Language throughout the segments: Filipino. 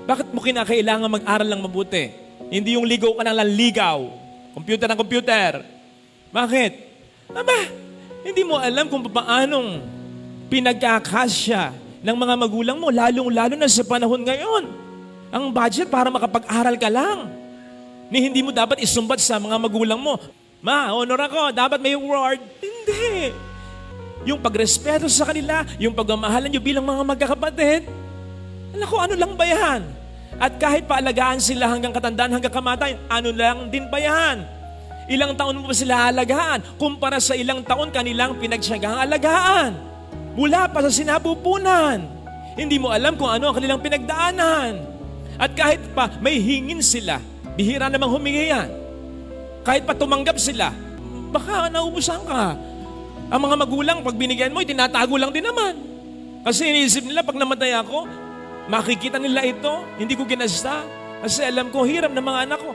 Bakit mo kinakailangan mag-aral ng mabuti? Hindi yung ligaw ka ng ligaw. Computer ng computer. Bakit? Aba, hindi mo alam kung paanong pinagkakasya ng mga magulang mo, lalong-lalo na sa panahon ngayon. Ang budget para makapag-aral ka lang. Hindi mo dapat isumbat sa mga magulang mo. Ma, honor ako, dapat may award. Hindi. Yung pagrespeto sa kanila, yung pagmamahalan nyo bilang mga magkakapatid, alam ko, ano lang ba yan? At kahit paalagaan sila hanggang katandaan, hanggang kamatayan, ano lang din ba yan? Ilang taon mo ba sila alagaan? Kumpara sa ilang taon kanilang pinagtiyagang alagaan. Mula pa sa sinapupunan. Hindi mo alam kung ano ang kanilang pinagdaanan. At kahit pa may hingin sila, bihira namang humingi yan. Kahit pa tumanggap sila, baka naubusan ka. Ang mga magulang, pag binigyan mo, itinatago lang din naman. Kasi iniisip nila, pag namatay ako, makikita nila ito, hindi ko ginasta. Kasi alam ko, hirap ng mga anak ko.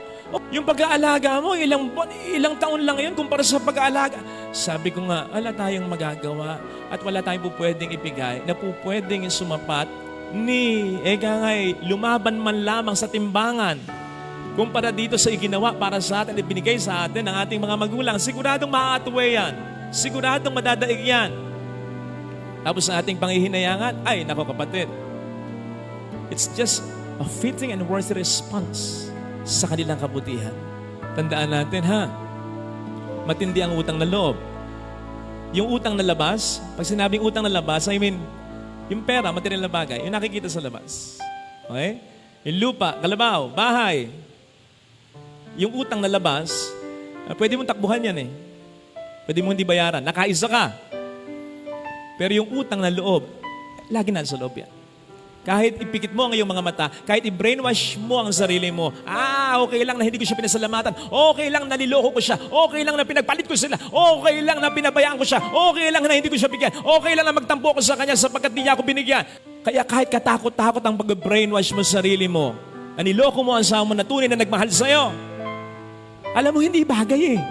Yung pag-aalaga mo, ilang taon lang yun kumpara sa pag-aalaga. Sabi ko nga, wala tayong magagawa at wala tayong pupwedeng ibigay na pupwedeng sumapat ni, lumaban man lamang sa timbangan. Kumpara dito sa iginawa para sa atin, ibinigay sa atin ng ating mga magulang, siguradong maaatwe yan. Siguradong madadaig yan. Tapos sa ating panghihinayangan, ay, nako kapatid, it's just a fitting and worthy response sa kanilang kabutihan. Tandaan natin ha, matindi ang utang na loob. Yung utang na labas, pag sinabing utang na labas, yung pera, material na bagay, yung nakikita sa labas. Okay? Yung lupa, kalabaw, bahay. Yung utang na labas, pwede mong takbuhan yan eh. Pwede mong hindi bayaran. Nakaisa ka. Pero yung utang na loob, lagi na sa loob yan. Kahit ipikit mo ang iyong mga mata, kahit i-brainwash mo ang sarili mo, okay lang na hindi ko siya pinasalamatan, okay lang na niloko ko siya, okay lang na pinagpalit ko sila, okay lang na pinabayaan ko siya, okay lang na hindi ko siya bigyan, okay lang na magtampo ko sa kanya sapagkat hindi niya ako binigyan. Kaya kahit katakot-takot ang pag-brainwash mo sa sarili mo, na niloko mo ang asawa mo na tunay na nagmahal sa'yo, alam mo hindi bagay eh.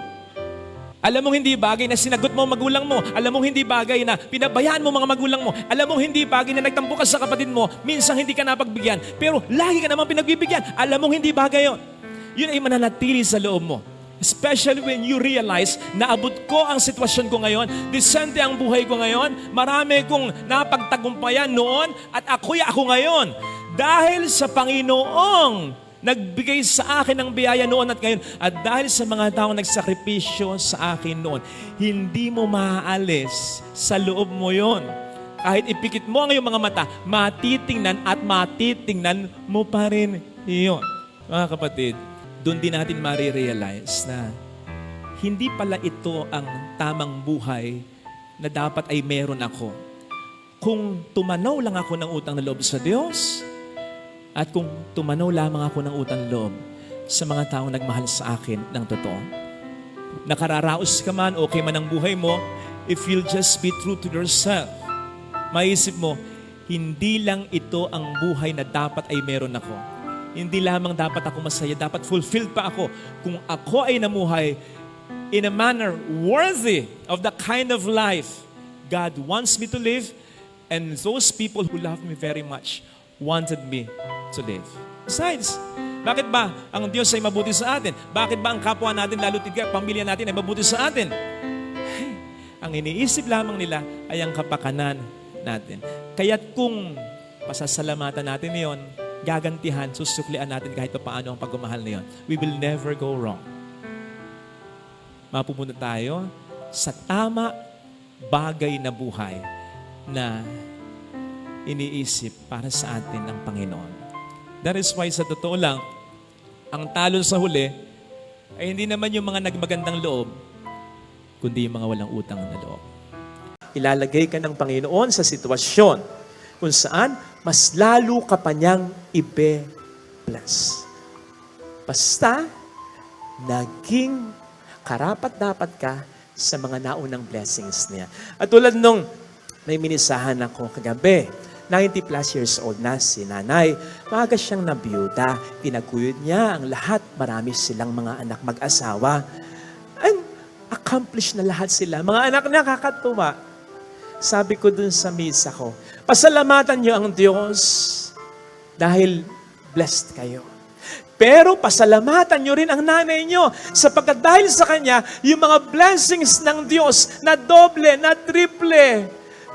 Alam mong hindi bagay na sinagot mo ang magulang mo. Alam mong hindi bagay na pinabayaan mo mga magulang mo. Alam mong hindi bagay na nagtampo ka sa kapatid mo. Minsan hindi ka napagbigyan. Pero lagi ka naman pinagbibigyan. Alam mong hindi bagay yun. Yun ay mananatili sa loob mo. Especially when you realize na abot ko ang sitwasyon ko ngayon. Disente ang buhay ko ngayon. Marami kong napagtagumpayan noon at ako'y ako ngayon. Dahil sa Panginoong nagbigay sa akin ng biyaya noon at ngayon. At dahil sa mga taong nagsakripisyo sa akin noon, hindi mo maaalis sa loob mo yon. Kahit ipikit mo ang iyong mga mata, matitingnan at matitingnan mo pa rin yun. Mga kapatid, doon din natin marirealize na hindi pala ito ang tamang buhay na dapat ay meron ako. Kung tumanaw lang ako ng utang na loob sa Diyos, at kung tumanaw lamang ako ng utang loob sa mga taong nagmahal sa akin ng totoo. Nakararaos ka man, okay man ang buhay mo, if you'll just be true to yourself, maisip mo, hindi lang ito ang buhay na dapat ay meron ako. Hindi lamang dapat ako masaya, dapat fulfilled pa ako. Kung ako ay namuhay in a manner worthy of the kind of life God wants me to live, and those people who love me very much wanted me to live. Besides, bakit ba ang Diyos ay mabuti sa atin? Bakit ba ang kapwa natin, lalo tigay, pamilya natin ay mabuti sa atin? Ang iniisip lamang nila ay ang kapakanan natin. Kaya't kung pasasalamatan natin yon, gagantihan, susuklian natin kahit paano ang pagmamahal na yon. We will never go wrong. Mapupunta tayo sa tama bagay na buhay na iniisip para sa atin ng Panginoon. That is why sa totoo lang, ang talo sa huli ay hindi naman yung mga nagmagandang loob, kundi yung mga walang utang na loob. Ilalagay ka ng Panginoon sa sitwasyon kung saan mas lalo ka pa niyang ibe-bless. Basta, naging karapat-dapat ka sa mga naunang blessings niya. At tulad nung may minisahan ako kagabi, 90 plus years old na si nanay. Maaga siyang nabiyuda. Pinaguyod niya ang lahat. Marami silang mga anak mag-asawa. And accomplished na lahat sila. Mga anak na kakatuwa. Sabi ko dun sa misa ko, pasalamatan niyo ang Diyos dahil blessed kayo. Pero pasalamatan nyo rin ang nanay nyo sapagkat dahil sa kanya, yung mga blessings ng Diyos na doble, na triple,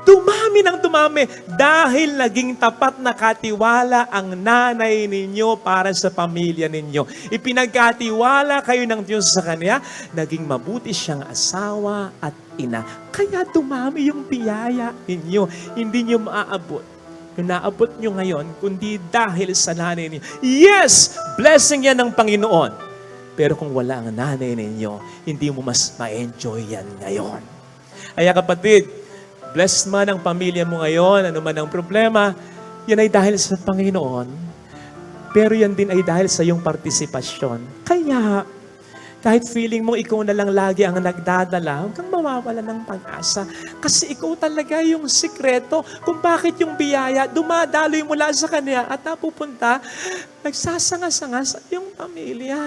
dumami ng dumami dahil naging tapat na katiwala ang nanay ninyo para sa pamilya ninyo. Ipinagkatiwala kayo ng Diyos sa kanya, naging mabuti siyang asawa at ina. Kaya dumami yung biyaya ninyo. Hindi nyo maaabot yung naabot nyo ngayon, kundi dahil sa nanay ninyo. Yes! Blessing yan ng Panginoon. Pero kung wala ang nanay ninyo, hindi mo mas ma-enjoy yan ngayon. Kaya kapatid, blessed man ang pamilya mo ngayon, ano man ang problema, yan ay dahil sa Panginoon. Pero yan din ay dahil sa iyong partisipasyon. Kaya, kahit feeling mo ikaw na lang lagi ang nagdadala, huwag kang mawawala ng pag-asa. Kasi ikaw talaga yung sikreto kung bakit yung biyaya dumadaloy mula sa kanya at napupunta, nagsasanga-sanga sa iyong pamilya.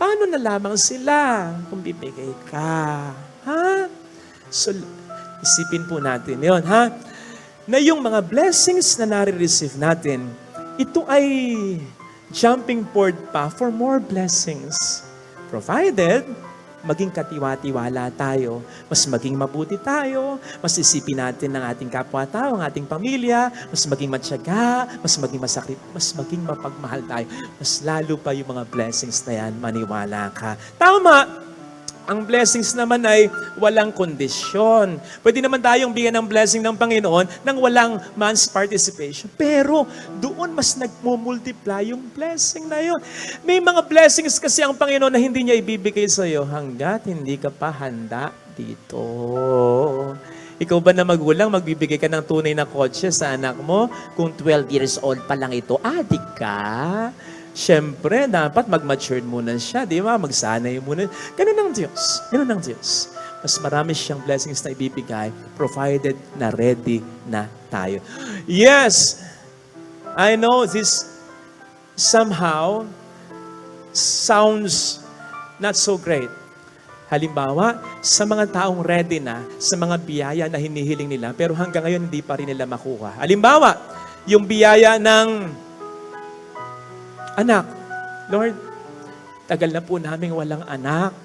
Paano na lamang sila kung bibigay ka? Ha? So, isipin po natin yun, ha? Na yung mga blessings na nare-receive natin, ito ay jumping board pa for more blessings. Provided, maging katiwa-tiwala tayo, mas maging mabuti tayo, mas isipin natin ng ating kapwa-tao, ang ating pamilya, mas maging matyaga, mas maging masakit, mas maging mapagmahal tayo. Mas lalo pa yung mga blessings na yan, maniwala ka. Tama! Ang blessings naman ay walang kondisyon. Pwede naman tayong bigyan ng blessing ng Panginoon nang walang man's participation. Pero doon mas nagmumultiply yung blessing na yun. May mga blessings kasi ang Panginoon na hindi niya ibibigay sa iyo hanggat hindi ka pa handa dito. Ikaw ba na magulang, magbibigay ka ng tunay na kotse sa anak mo? Kung 12 years old pa lang ito, adik ka? Siyempre, dapat mag-mature muna siya, di ba? Magsanay muna. Ganun ang Diyos. Ganun ang Diyos. Mas marami siyang blessings na ibibigay, provided na ready na tayo. Yes! I know this somehow sounds not so great. Halimbawa, sa mga taong ready na, sa mga biyaya na hinihiling nila, pero hanggang ngayon hindi pa rin nila makuha. Halimbawa, yung biyaya ng anak. Lord, tagal na po namin walang anak.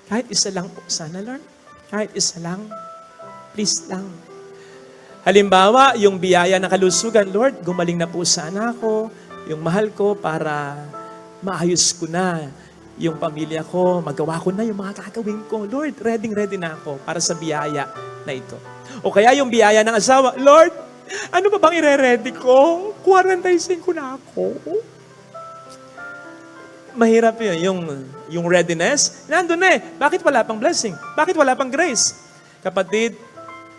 Kahit isa lang po sana, Lord. Kahit isa lang. Please lang. Halimbawa, yung biyaya ng kalusugan, Lord, gumaling na po sa anak ko, yung mahal ko para maayos ko na yung pamilya ko, magawa ko na yung mga gagawin ko. Lord, ready na ako para sa biyaya na ito. O kaya yung biyaya ng asawa, Lord, ano pa bang ire-ready ko? 45 na ako. Mahirap yun. Yung readiness, nandun na eh. Bakit wala pang blessing? Bakit wala pang grace? Kapatid,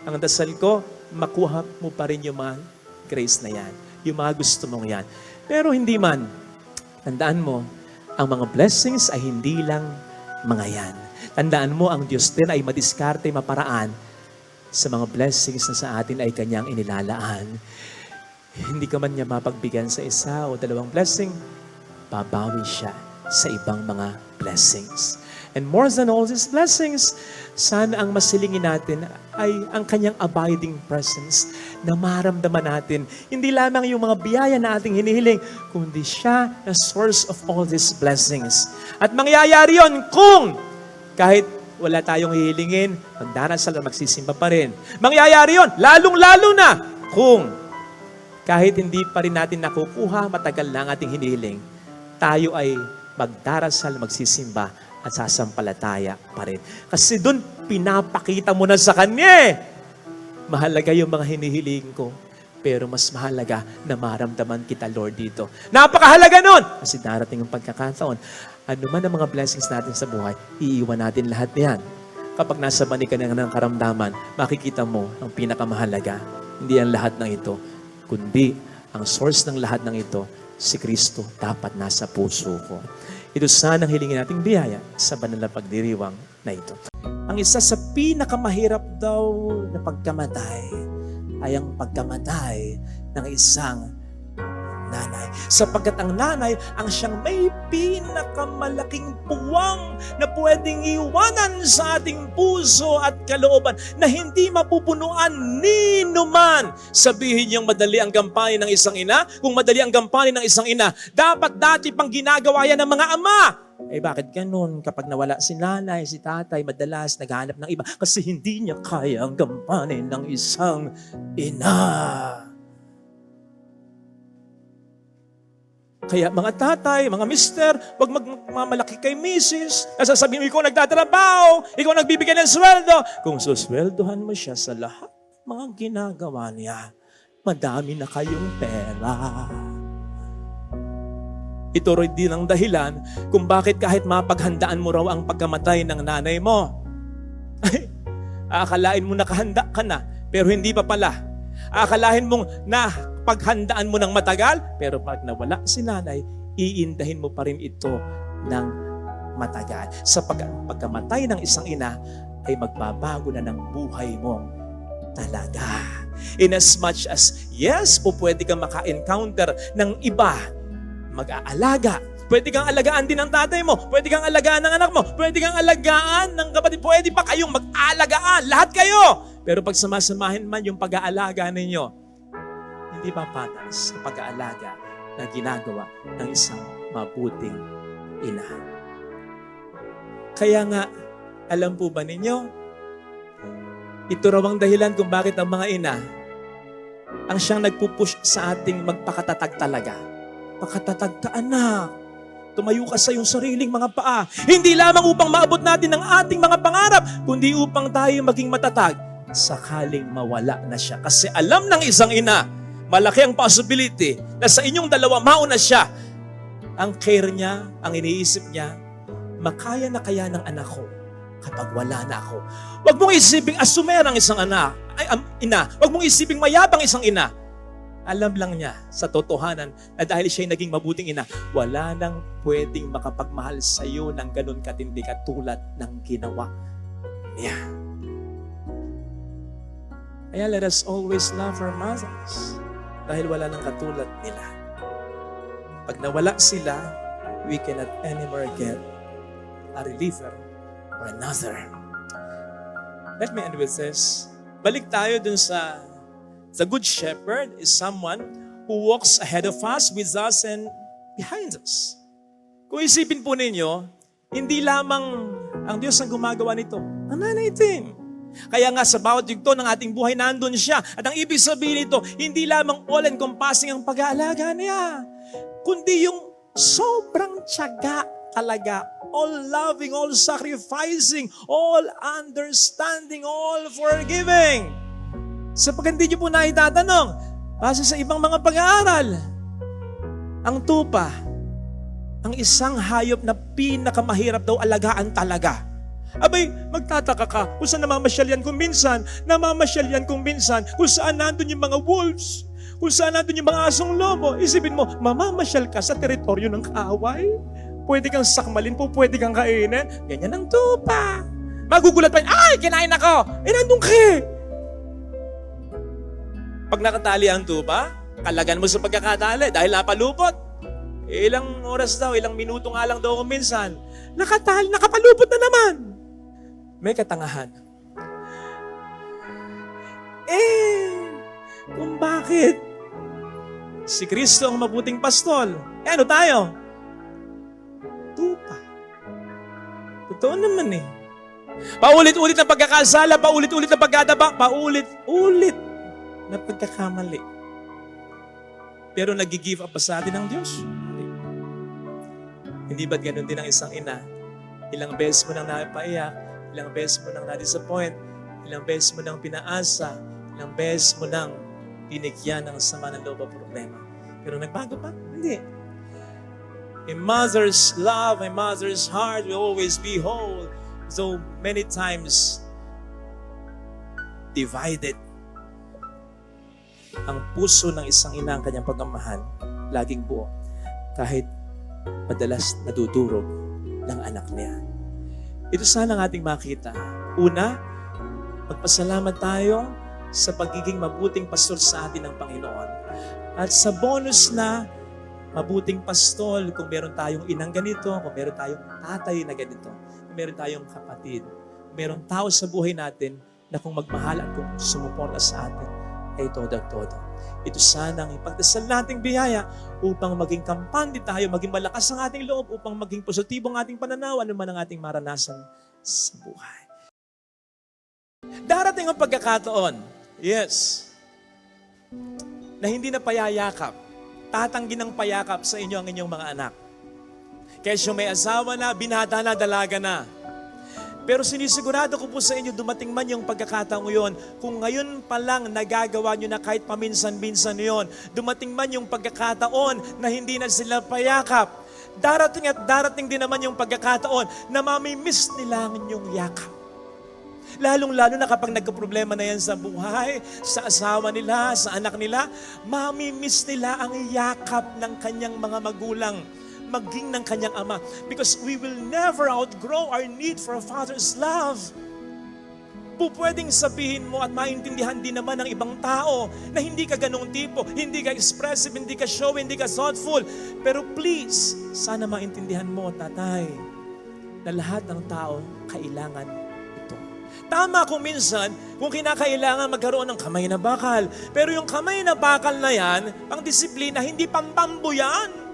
ang dasal ko, makuha mo pa rin yung mga grace na yan. Yung mga gusto mong yan. Pero hindi man, tandaan mo, ang mga blessings ay hindi lang mga yan. Tandaan mo, ang Diyos din ay madiskarte, maparaan sa mga blessings na sa atin ay Kanyang inilalaan. Hindi ka man niya mapagbigyan sa isa o dalawang blessing, babawi siya sa ibang mga blessings. And more than all these blessings, sana ang masilingin natin ay ang Kanyang abiding presence na maramdaman natin. Hindi lamang yung mga biyaya na ating hinihiling, kundi siya na source of all these blessings. At mangyayari yon kung kahit wala tayong hihilingin, magdarasal at magsisimba pa rin. Mangyayari yon lalong-lalo na kung kahit hindi pa rin natin nakukuha, matagal na ang ating hinihiling, tayo ay magdarasal, magsisimba, at sasampalataya pa rin. Kasi doon, pinapakita mo na sa Kanya. Mahalaga yung mga hinihiling ko, pero mas mahalaga na maramdaman kita, Lord, dito. Napakahalaga nun! Kasi darating ang pagkakataon, ano man ang mga blessings natin sa buhay, iiwan natin lahat yan. Kapag nasa mani ka ng karamdaman, makikita mo ang pinakamahalaga. Hindi ang lahat ng ito, kundi ang source ng lahat ng ito, si Kristo dapat nasa puso ko. Ito sana ang hilingin nating biyaya sa banal na pagdiriwang na ito. Ang isa sa pinakamahirap daw na pagkamatay ay ang pagkamatay ng isang nanay. sapagkat ang nanay ang siyang may pinakamalaking puwang na pwedeng iwanan sa ating puso at kalooban na hindi mapupunuan ni numan. Sabihin niyang madali ang gampanin ng isang ina. Kung madali ang gampanin ng isang ina, dapat dati pang ginagawa yan ng mga ama. Eh bakit ganun? Kapag nawala si nanay, si tatay, madalas naghahanap ng iba kasi hindi niya kaya ang gampanin ng isang ina. Kaya mga tatay, mga mister, wag magmamalaki kay misis. Nasasabihin mo, ikaw nagtatrabaho, ikaw nagbibigay ng sweldo. Kung susweldohan mo siya sa lahat mga ginagawa niya, madami na kayong pera. Ito rin din ang dahilan kung bakit kahit mapaghandaan mo raw ang pagkamatay ng nanay mo. Ay, aakalain mo nakahanda ka na, pero hindi pa pala. Aakalain mong napaghandaan mo ng matagal, pero pag nawala si nanay, iindahin mo pa rin ito ng matagal. Sa pagkamatay ng isang ina, ay magbabago na ng buhay mo talaga. In as much as, yes, po pwede kang maka-encounter ng iba, mag-aalaga. Pwede kang alagaan din ng tatay mo. Pwede kang alagaan ng anak mo. Pwede kang alagaan ng kapatid. Pwede pa kayong mag-aalagaan. Lahat kayo. Pero pag samasamahin man yung pag-aalaga ninyo, hindi pa patas sa pag-aalaga na ginagawa ng isang mabuting ina. Kaya nga, alam po ba ninyo, ito raw ang dahilan kung bakit ang mga ina ang siyang nagpupush sa ating magpakatatag talaga. Pakatatag ka, anak. Tumayo ka sa iyong sariling mga paa. Hindi lamang upang maabot natin ang ating mga pangarap, kundi upang tayo maging matatag sakaling mawala na siya. Kasi alam ng isang ina, malaki ang possibility na sa inyong dalawa mauna siya. Ang care niya, ang iniisip niya, makaya na kaya ng anak ko kapag wala na ako. Huwag mong isiping asumerang isang ina. Huwag mong isiping mayabang isang ina. Alam lang niya sa totohanan na dahil siya'y naging mabuting ina, wala nang pwedeng makapagmahal sa iyo ng ganun katindi katulad ng ginawa niya. Kaya let us always love our mothers dahil wala nang katulad nila. Pag nawala sila, we cannot anymore get a reliever or another. Let me end with this. Balik tayo dun sa the good shepherd is someone who walks ahead of us, with us, and behind us. Kung isipin po ninyo, hindi lamang ang Diyos ang gumagawa nito. Ang nanay din. Kaya nga sa bawat yugto ng ating buhay, nandun siya. At ang ibig sabihin nito, hindi lamang all-encompassing ang pag-aalaga niya, kundi yung sobrang tiyaga talaga. All loving, all sacrificing, all understanding, all forgiving. Sapagkat hindi niyo po naitatanong, base sa ibang mga pag-aaral, ang tupa, ang isang hayop na pinakamahirap daw alagaan talaga. Abay, magtataka ka kung saan namamasyal yan kung minsan, kung saan nandun yung mga wolves, kung saan nandun yung mga asong lobo. Isipin mo, mamamasyal ka sa teritoryo ng kaaway? Pwede kang sakmalin po, pwede kang kainin. Ganyan ang tupa. Magugulat pa, ay, kinain ako! Nandun ka eh! Pag nakatali ang tupa, kalagan mo sa pagkakatali dahil napalupot. Ilang oras daw, ilang minuto nga lang daw kung minsan. Nakapalupot na naman. May katangahan. Kung bakit? Si Kristo ang mabuting pastol. Ano tayo? Tupa. Totoo naman eh. Paulit-ulit na pagkakasala, paulit-ulit na pagkadaba, paulit-ulit na pagkakamali. Pero nag-give up pa sa atin ang Diyos? Hindi ba't ganun din ang isang ina? Ilang beses mo nang napaiyak, ilang beses mo nang na-disappoint, ilang beses mo nang pinaasa, ilang beses mo nang binigyan ng sama ng loob o problema. Pero nagbago pa? Hindi. A mother's love, a mother's heart will always be whole, though many times divided. Ang puso ng isang ina ang kanyang pagmamahal, laging buo, kahit madalas nadudurog ng anak niya. Ito sana ang ating makita. Una, magpasalamat tayo sa pagiging mabuting pastor sa atin ng Panginoon. At sa bonus na mabuting pastol kung meron tayong inang ganito, kung meron tayong tatay na ganito, kung meron tayong kapatid, kung meron tao sa buhay natin na kung magmahal at kung sumuporta sa atin, ay todo at todo. Ito sana ang ipagdasal nating biyaya upang maging kampante tayo, maging malakas ang ating loob, upang maging positibo ang ating pananaw, ano man ang ating maranasan sa buhay. Darating ang pagkakataon, yes, na hindi na payayakap, tatanggi ng payakap sa inyo ang inyong mga anak. Kesyo may asawa na, binata na, dalaga na. Pero sinisigurado ko po sa inyo, dumating man yung pagkakataong yun, kung ngayon pa lang nagagawa nyo na kahit paminsan-minsan yun, dumating man yung pagkakataon na hindi na sila payakap, darating at darating din naman yung pagkakataon na mamimiss nila ang inyong yakap. Lalong-lalo na kapag nagkaproblema na yan sa buhay, sa asawa nila, sa anak nila, mamimiss nila ang yakap ng kanyang mga magulang, maging ng kanyang ama. Because we will never outgrow our need for a father's love. Pwedeng sabihin mo at maintindihan din naman ng ibang tao na hindi ka ganong tipo, hindi ka expressive, hindi ka showy, hindi ka thoughtful. Pero please, sana maintindihan mo, tatay, na lahat ng tao kailangan ito. Tama kung minsan, kung kinakailangan magkaroon ng kamay na bakal. Pero yung kamay na bakal na yan, pang disiplina, hindi pampambo yan.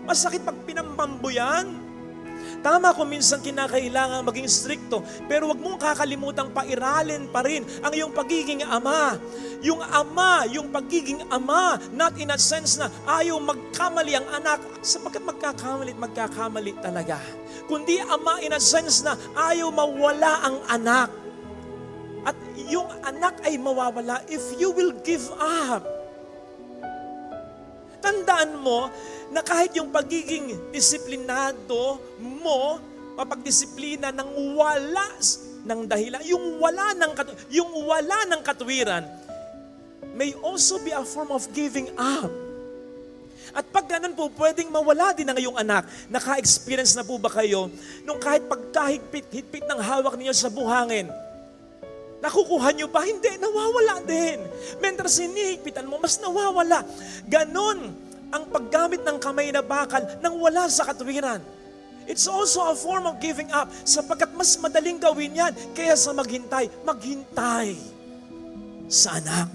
Masakit pag pinampambo yan. Tama kung minsan kinakailangan maging stricto, pero wag mong kakalimutang pairalin pa rin ang iyong pagiging ama. Yung pagiging ama, not in a sense na ayaw magkamali ang anak, sapagkat magkakamali talaga. Kundi ama in a sense na ayaw mawala ang anak. At yung anak ay mawawala if you will give up. Tandaan mo na kahit yung pagiging disiplinado mo, mapagdisiplina ng wala ng dahilan, yung wala ng katuwiran, may also be a form of giving up. At pag ganun po, pwedeng mawala din ang iyong anak. Naka-experience na po ba kayo nung kahit pagkahigpit ng hawak niyo sa buhangin, nakukuha nyo ba? Hindi, nawawala din. Mentras hinihigpitan mo, mas nawawala. Ganon ang paggamit ng kamay na bakal nang wala sa katuwiran. It's also a form of giving up, sapagkat mas madaling gawin yan kaya sa maghintay sa anak.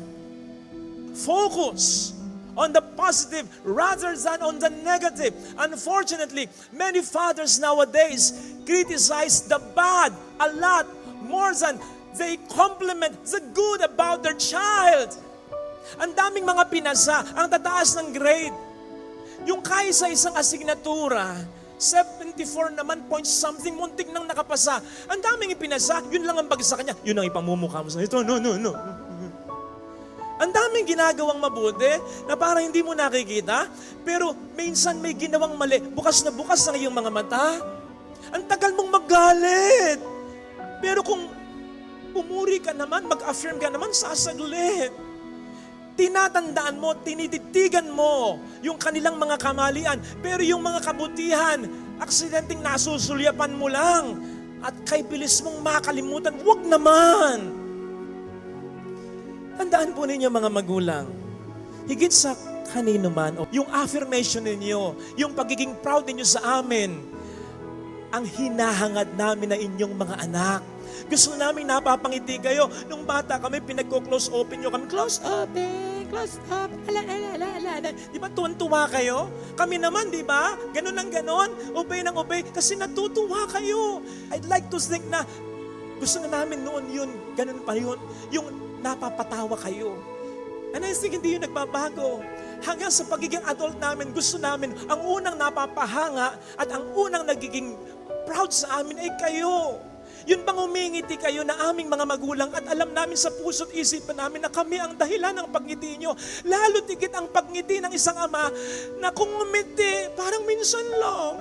Focus on the positive rather than on the negative. Unfortunately, many fathers nowadays criticize the bad a lot more than they compliment the good about their child. Ang daming mga pinasa, ang tataas ng grade. Yung kaya sa isang asignatura, 74 naman point something, muntik nang nakapasa. Ang daming ipinasa, yun lang ang bagsak niya. Yun ang ipamumukha mo sa ito. No. Ang daming ginagawang mabuti na parang hindi mo nakikita, pero minsan may ginawang mali. Bukas na bukas ang iyong mga mata. Ang tagal mong magalit. Pero kung umuri ka naman, mag-affirm ka naman, sasaglit. Tinatandaan mo, tinititigan mo yung kanilang mga kamalian. Pero yung mga kabutihan, aksidenteng nasusulyapan mo lang. At kay bilis mong makalimutan, wag naman. Tandaan po ninyo mga magulang, higit sa kanino man, yung affirmation ninyo, yung pagiging proud ninyo sa amin, ang hinahangad namin na inyong mga anak. Gusto namin napapangiti kayo. Nung bata kami, pinagko-close open nyo kami. Close open, close up, ala. Di ba tuwan-tuwa kayo? Kami naman, di ba? Ganon ang ganon, obey ng obey, kasi natutuwa kayo. I'd like to think na gusto na namin noon yun, ganon pa yun, yung napapatawa kayo. And I think hindi yun nagbabago. Hanggang sa pagiging adult namin, gusto namin, ang unang napapahanga at ang unang nagiging proud sa amin ay kayo. Yun bang umingiti kayo na aming mga magulang at alam namin sa puso't isipan namin na kami ang dahilan ng pagngiti nyo. Lalo tigit ang pagngiti ng isang ama na kung ngumiti, parang minsan lang.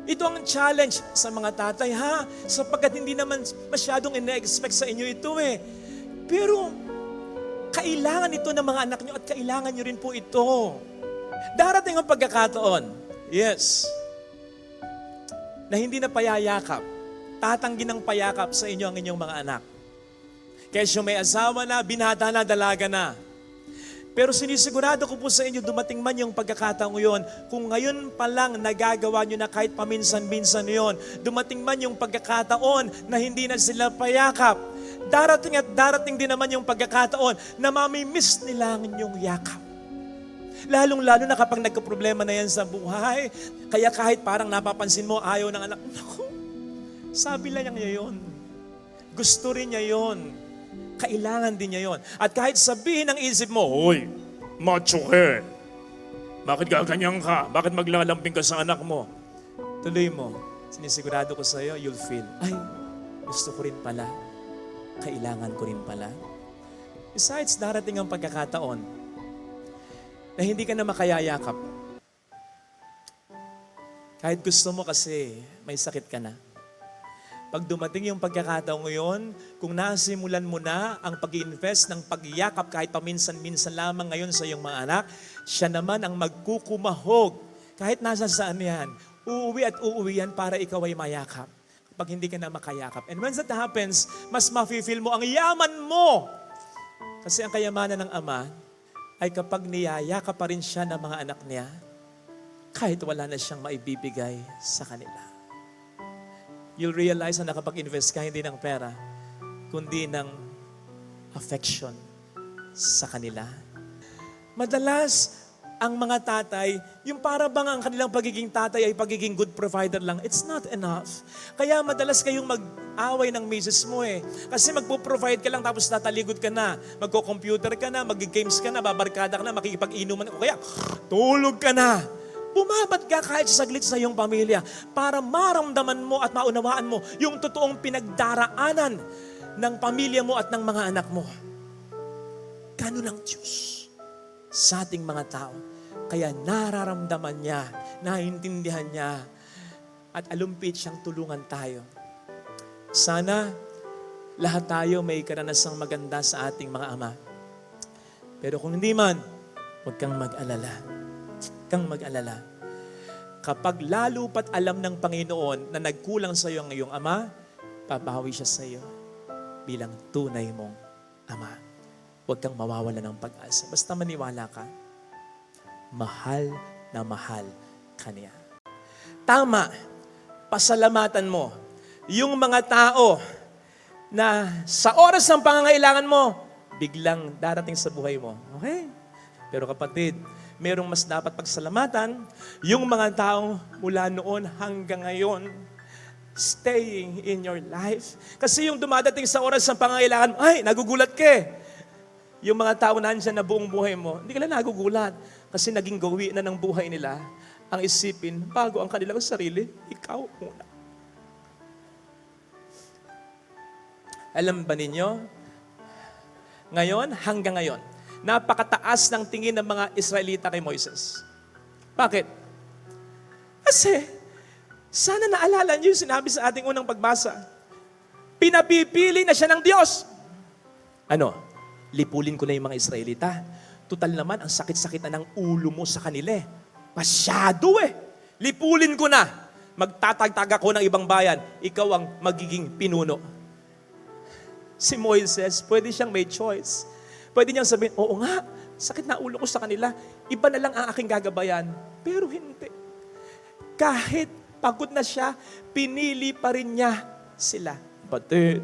Ito ang challenge sa mga tatay ha, sapagkat hindi naman masyadong ina-expect sa inyo ito eh. Pero kailangan ito ng mga anak nyo at kailangan nyo rin po ito. Darating ang pagkakataon, yes, na hindi na payayakap, tatanggi ng payakap sa inyo ang inyong mga anak. Kesyo may asawa na, binata na, dalaga na. Pero sinisigurado ko po sa inyo, dumating man yung pagkakataong yun, kung ngayon pa lang nagagawa nyo na kahit paminsan-minsan yun, dumating man yung pagkakataon na hindi na sila payakap, darating at darating din naman yung pagkakataon na mamimiss nila ang inyong yakap. Lalong-lalo na kapag nagkaproblema na yan sa buhay, kaya kahit parang napapansin mo, ayaw ng anak, naku, sabi lang niya yun. Gusto rin niya yun. Kailangan din niya yon. At kahit sabihin ng isip mo, hoy, macho ka. Bakit gaganyan ka? Bakit maglalamping ka sa anak mo? Tuloy mo. Sinisigurado ko sa iyo, you'll feel, ay, gusto ko rin pala. Kailangan ko rin pala. Besides, darating ang pagkakataon na hindi ka na makayayakap. Kahit gusto mo kasi may sakit ka na. Pag dumating yung pagkakataon ngayon, kung nasimulan mo na ang pag-invest ng pagyakap kahit paminsan-minsan lamang ngayon sa iyong mga anak, siya naman ang magkukumahog. Kahit nasa saan yan, uuwi at uuwi yan para ikaw ay mayakap. Pag hindi ka na makayakap. And when that happens, mas mafe-feel mo ang yaman mo. Kasi ang kayamanan ng Ama ay kapag niyayakap pa rin siya ng mga anak niya, kahit wala na siyang maibibigay sa kanila. You'll realize na nakapag-invest ka hindi ng pera, kundi ng affection sa kanila. Madalas, ang mga tatay, yung para bang ang kanilang pagiging tatay ay pagiging good provider lang, it's not enough. Kaya madalas kayong mag-away ng misis mo eh. Kasi magpo-provide ka lang tapos tataligod ka na. Magko-computer ka na, mag-games ka na, babarkada ka na, makikipag-inuman o kaya tulog ka na. Bumabat ka kahit saglit sa iyong pamilya para maramdaman mo at maunawaan mo yung totoong pinagdaraanan ng pamilya mo at ng mga anak mo. Ganun ang Diyos sa ating mga tao. Kaya nararamdaman niya, naiintindihan niya, at alumpit siyang tulungan tayo. Sana lahat tayo may karanasang maganda sa ating mga ama. Pero kung hindi man, huwag kang mag-alala. Kang mag-alala. Kapag lalo pat alam ng Panginoon na nagkulang sa iyo ang iyong ama, papawi siya sa iyo bilang tunay mong ama. Huwag kang mawawala ng pag-asa. Basta maniwala ka, mahal na mahal ka niya. Tama, pasalamatan mo yung mga tao na sa oras ng pangangailangan mo, biglang darating sa buhay mo. Okay? Pero kapatid, merong mas dapat pagsalamatan, yung mga taong mula noon hanggang ngayon, staying in your life. Kasi yung dumadating sa oras ng pangangailangan, ay, nagugulat ka eh. Yung mga tao na andyan na buong buhay mo, hindi ka lang nagugulat. Kasi naging gawi na ng buhay nila, ang isipin, bago ang kanilang sarili, ikaw muna. Alam ba ninyo, ngayon, hanggang ngayon, napakataas ng tingin ng mga Israelita kay Moises. Bakit? Kasi, sana naalala niyo yung sinabi sa ating unang pagbasa. Pinapipili na siya ng Diyos. Ano? Lipulin ko na yung mga Israelita. Tutal naman, ang sakit-sakit na ng ulo mo sa kanila eh. Masyado eh. Lipulin ko na. Magtatagtag ako ng ibang bayan. Ikaw ang magiging pinuno. Si Moises, pwede siyang may choice. Pwede niyang sabihin, oo nga, sakit na ulo ko sa kanila. Iba na lang ang aking gagabayan. Pero hindi. Kahit pagod na siya, pinili pa rin niya sila. Batid,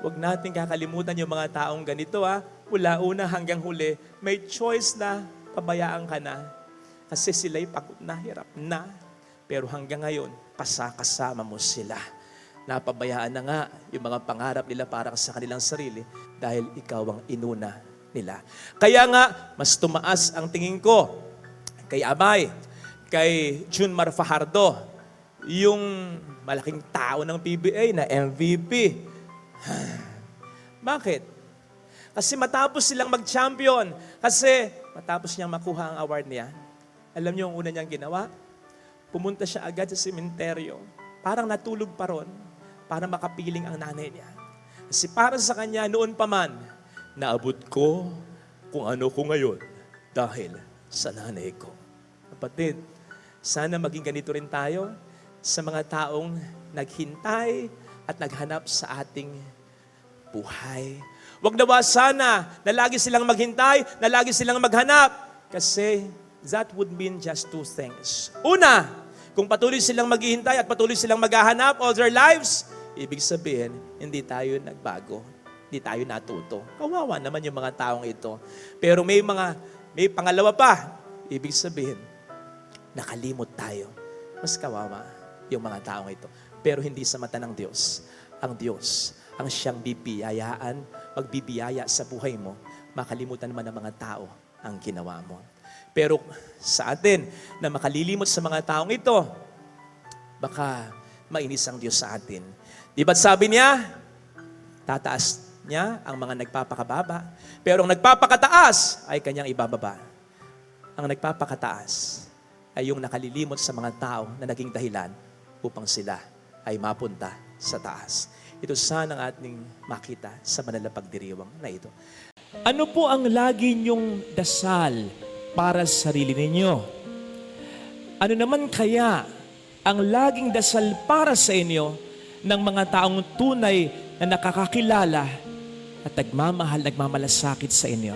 huwag natin kakalimutan yung mga taong ganito ha. Mula una hanggang huli, may choice na pabayaan ka na. Kasi sila'y pagod na, hirap na. Pero hanggang ngayon, kasama mo sila. Napabayaan na nga yung mga pangarap nila para sa kanilang sarili dahil ikaw ang inuna nila. Kaya nga, mas tumaas ang tingin ko kay Amay, kay Junmar Fajardo, yung malaking tao ng PBA na MVP. Bakit? Kasi matapos silang mag-champion, kasi matapos niyang makuha ang award niya, alam niyo ang una niyang ginawa? Pumunta siya agad sa sementeryo. Parang natulog pa ron para makapiling ang nanay niya. Kasi para sa kanya, noon pa man, naabot ko kung ano ko ngayon dahil sa nanay ko. Kapatid, sana maging ganito rin tayo sa mga taong naghintay at naghanap sa ating buhay. Huwag nawa sana na lagi silang maghintay, na lagi silang maghanap. Kasi that would mean just two things. Una, kung patuloy silang maghihintay at patuloy silang maghahanap all their lives, ibig sabihin, hindi tayo nagbago. Hindi tayo natuto. Kawawa naman yung mga taong ito. Pero may pangalawa pa. Ibig sabihin, nakalimot tayo. Mas kawawa yung mga taong ito. Pero hindi sa mata ng Diyos. Ang Diyos, ang siyang bibiyayaan, magbibiyaya sa buhay mo, makalimutan man ng mga tao ang ginawa mo. Pero sa atin, na makalilimot sa mga taong ito, baka mainis ang Diyos sa atin. Di ba't sabi niya, tataas niya ang mga nagpapakababa, pero ang nagpapakataas ay kanyang ibababa. Ang nagpapakataas ay yung nakalilimot sa mga tao na naging dahilan upang sila ay mapunta sa taas. Ito sana ang ating makita sa manalapagdiriwang na ito. Ano po ang lagi niyong dasal para sa sarili ninyo? Ano naman kaya ang laging dasal para sa inyo ng mga taong tunay na nakakakilala at nagmamahal, nagmamalasakit sa inyo?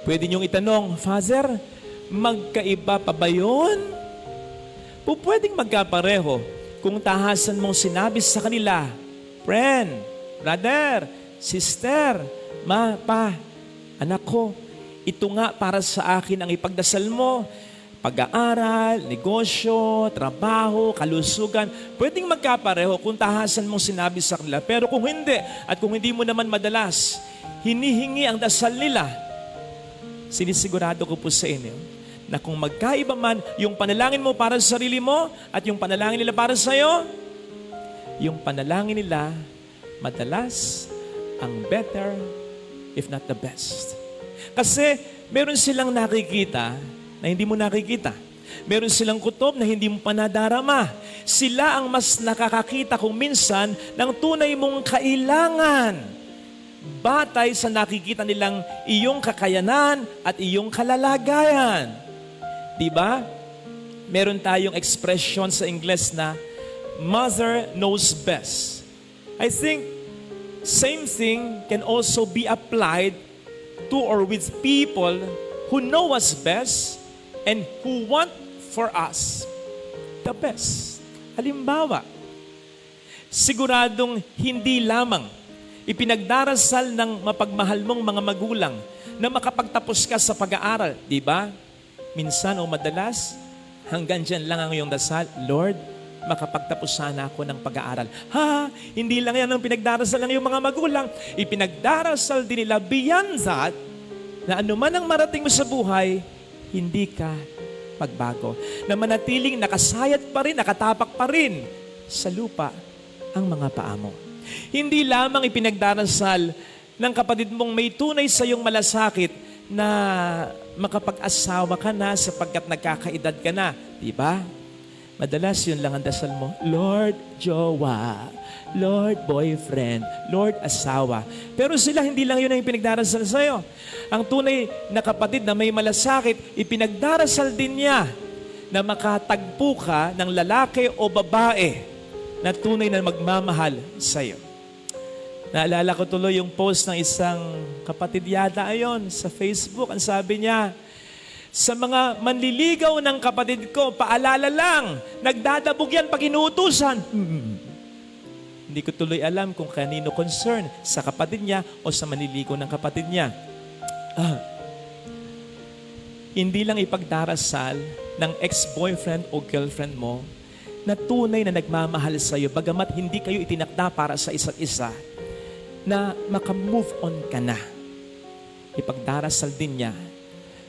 Pwede niyong itanong, Father, magkaiba pa ba yun? Pwedeng magkapareho kung tahasan mong sinabi sa kanila, friend, brother, sister, ma, pa, anak ko, ito nga para sa akin ang ipagdasal mo. Pag-aaral, negosyo, trabaho, kalusugan, pwedeng magkapareho kung tahasan mong sinabi sa kanila. Pero kung hindi, at kung hindi mo naman madalas, hinihingi ang dasal nila, sinisigurado ko po sa inyo, na kung magkaiba man yung panalangin mo para sa sarili mo at yung panalangin nila para sa iyo, yung panalangin nila, madalas, ang better, if not the best. Kasi meron silang nakikita na hindi mo nakikita. Meron silang kutob na hindi mo pa nadarama. Sila ang mas nakakakita kung minsan ng tunay mong kailangan. Batay sa nakikita nilang iyong kakayanan at iyong kalalagayan. Diba? Meron tayong expression sa Ingles na mother knows best. I think same thing can also be applied to or with people who know us best and who want for us the best. Halimbawa, siguradong hindi lamang ipinagdarasal ng mapagmahal mong mga magulang na makapagtapos ka sa pag-aaral, di ba? Minsan o madalas, hanggang dyan lang ang iyong dasal, Lord, makapagtapos sana ako ng pag-aaral. Hindi lang yan ang pinagdarasal ng iyong mga magulang. Ipinagdarasal din nila beyond that, na anuman ang marating mo sa buhay, hindi ka magbago. Na manatiling nakasayat pa rin, nakatapak pa rin sa lupa ang mga paa mo. Hindi lamang ipinagdarasal ng kapatid mong may tunay sa iyong malasakit na makapag-asawa ka na sapagkat nagkakaedad ka na. Diba? Madalas yun lang ang dasal mo, Lord, jowa. Lord, boyfriend. Lord, asawa. Pero sila, hindi lang yun ang ipinagdarasal sa'yo. Ang tunay na kapatid na may malasakit, ipinagdarasal din niya na makatagpo ka ng lalaki o babae na tunay na magmamahal sa'yo. Naalala ko tuloy yung post ng isang kapatid yata ayon sa Facebook. Ang sabi niya, sa mga manliligaw ng kapatid ko, paalala lang, nagdadabog yan pag inuutusan. Hindi ko tuloy alam kung kanino concern, sa kapatid niya o sa manliligaw ng kapatid niya. Hindi lang ipagdarasal ng ex-boyfriend o girlfriend mo na tunay na nagmamahal sa iyo, bagamat hindi kayo itinakda para sa isa't isa, na makamove on ka na. Ipagdarasal din niya,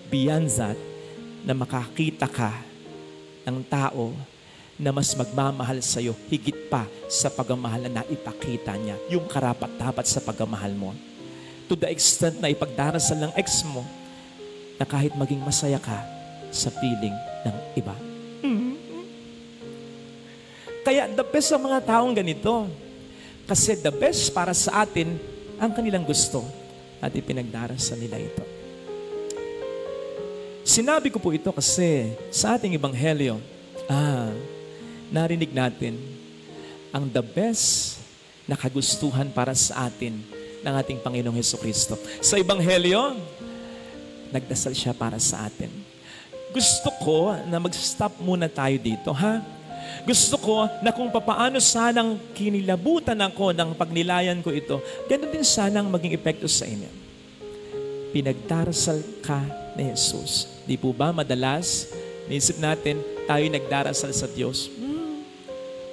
beyond that, na makakita ka ng tao na mas magmamahal sa iyo higit pa sa pagmamahal na naipakita niya, yung karapat-dapat sa pagmamahal mo. To the extent na ipagdarasal ng ex mo na kahit maging masaya ka sa feeling ng iba. Kaya the best sa mga taong ganito. Kasi the best para sa atin ang kanilang gusto at ipinagdarasal nila ito. Sinabi ko po ito kasi sa ating ebanghelyo, narinig natin ang the best na kagustuhan para sa atin ng ating Panginoong Hesukristo. Sa Ebanghelyo, nagdasal siya para sa atin. Gusto ko na mag-stop muna tayo dito, ha? Gusto ko na kung papaano sanang kinilabutan ako ng pagnilayan ko ito, ganun din sanang maging epekto sa inyo. Pinagdarasal ka ni Jesus. Di po ba madalas, naisip natin, tayo nagdarasal sa Diyos?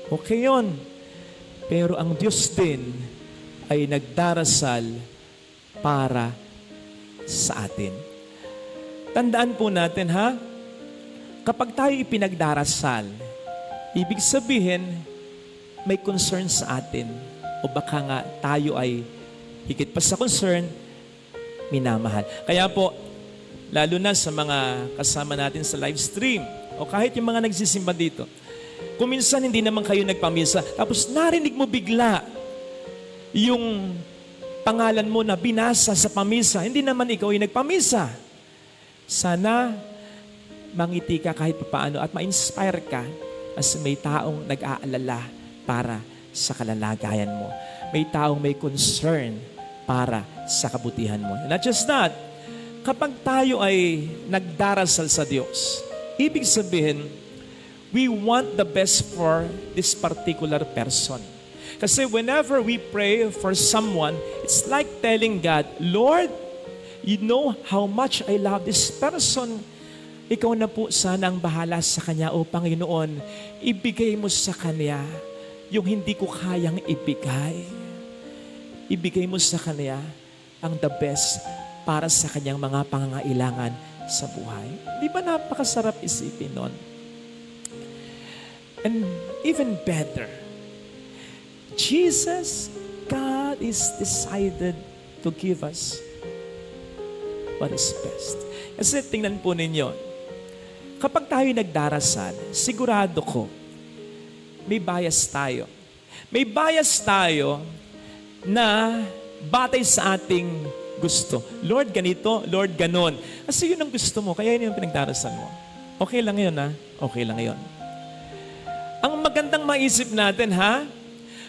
Okay yun. Pero ang Diyos din ay nagdarasal para sa atin. Tandaan po natin, ha? Kapag tayo ipinagdarasal, ibig sabihin, may concern sa atin. O baka nga tayo ay higit pa sa concern, minamahal. Kaya po, lalo na sa mga kasama natin sa live stream, o kahit yung mga nagsisimba dito, kung minsan hindi naman kayo nagpamisa, tapos narinig mo bigla yung pangalan mo na binasa sa pamisa, hindi naman ikaw yung nagpamisa. Sana mangiti ka kahit paano at ma-inspire ka as may taong nag-aalala para sa kalalagayan mo. May taong may concern para sa kabutihan mo. Not just that, kapag tayo ay nagdarasal sa Diyos, ibig sabihin, we want the best for this particular person. Kasi whenever we pray for someone, it's like telling God, Lord, you know how much I love this person. Ikaw na po sana ang bahala sa kanya, O Panginoon. Ibigay mo sa kanya yung hindi ko kayang ibigay. Ibigay mo sa kanya ang the best para sa kanyang mga pangangailangan sa buhay. Di ba napakasarap isipin nun? And even better, Jesus, God is decided to give us what is best. Kasi tingnan po ninyo, kapag tayo nagdarasal, sigurado ko, may bias tayo. May bias tayo na batay sa ating gusto. Lord, ganito. Lord, ganon. Kasi yun ang gusto mo, kaya yun yung pinagdarasal mo. Okay lang yun, ha? Okay lang yun. Ang magandang maisip natin, ha?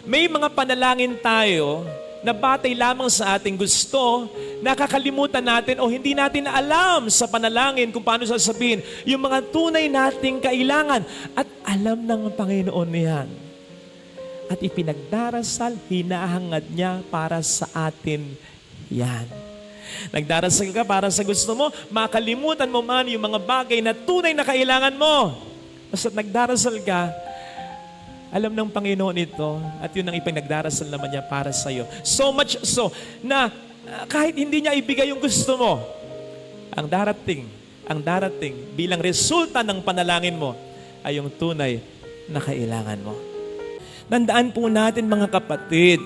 May mga panalangin tayo na batay lamang sa ating gusto, nakakalimutan natin o hindi natin alam sa panalangin kung paano sasabihin yung mga tunay nating kailangan. At alam ng Panginoon yan. At ipinagdarasal, hinahangad niya para sa atin yan. Nagdarasal ka para sa gusto mo, makalimutan mo man yung mga bagay na tunay na kailangan mo. Basta nagdarasal ka, alam ng Panginoon ito at yun ang ipinagdarasal naman niya para sa iyo. So much so na kahit hindi niya ibigay yung gusto mo, ang darating bilang resulta ng panalangin mo ay yung tunay na kailangan mo. Tandaan po natin mga kapatid,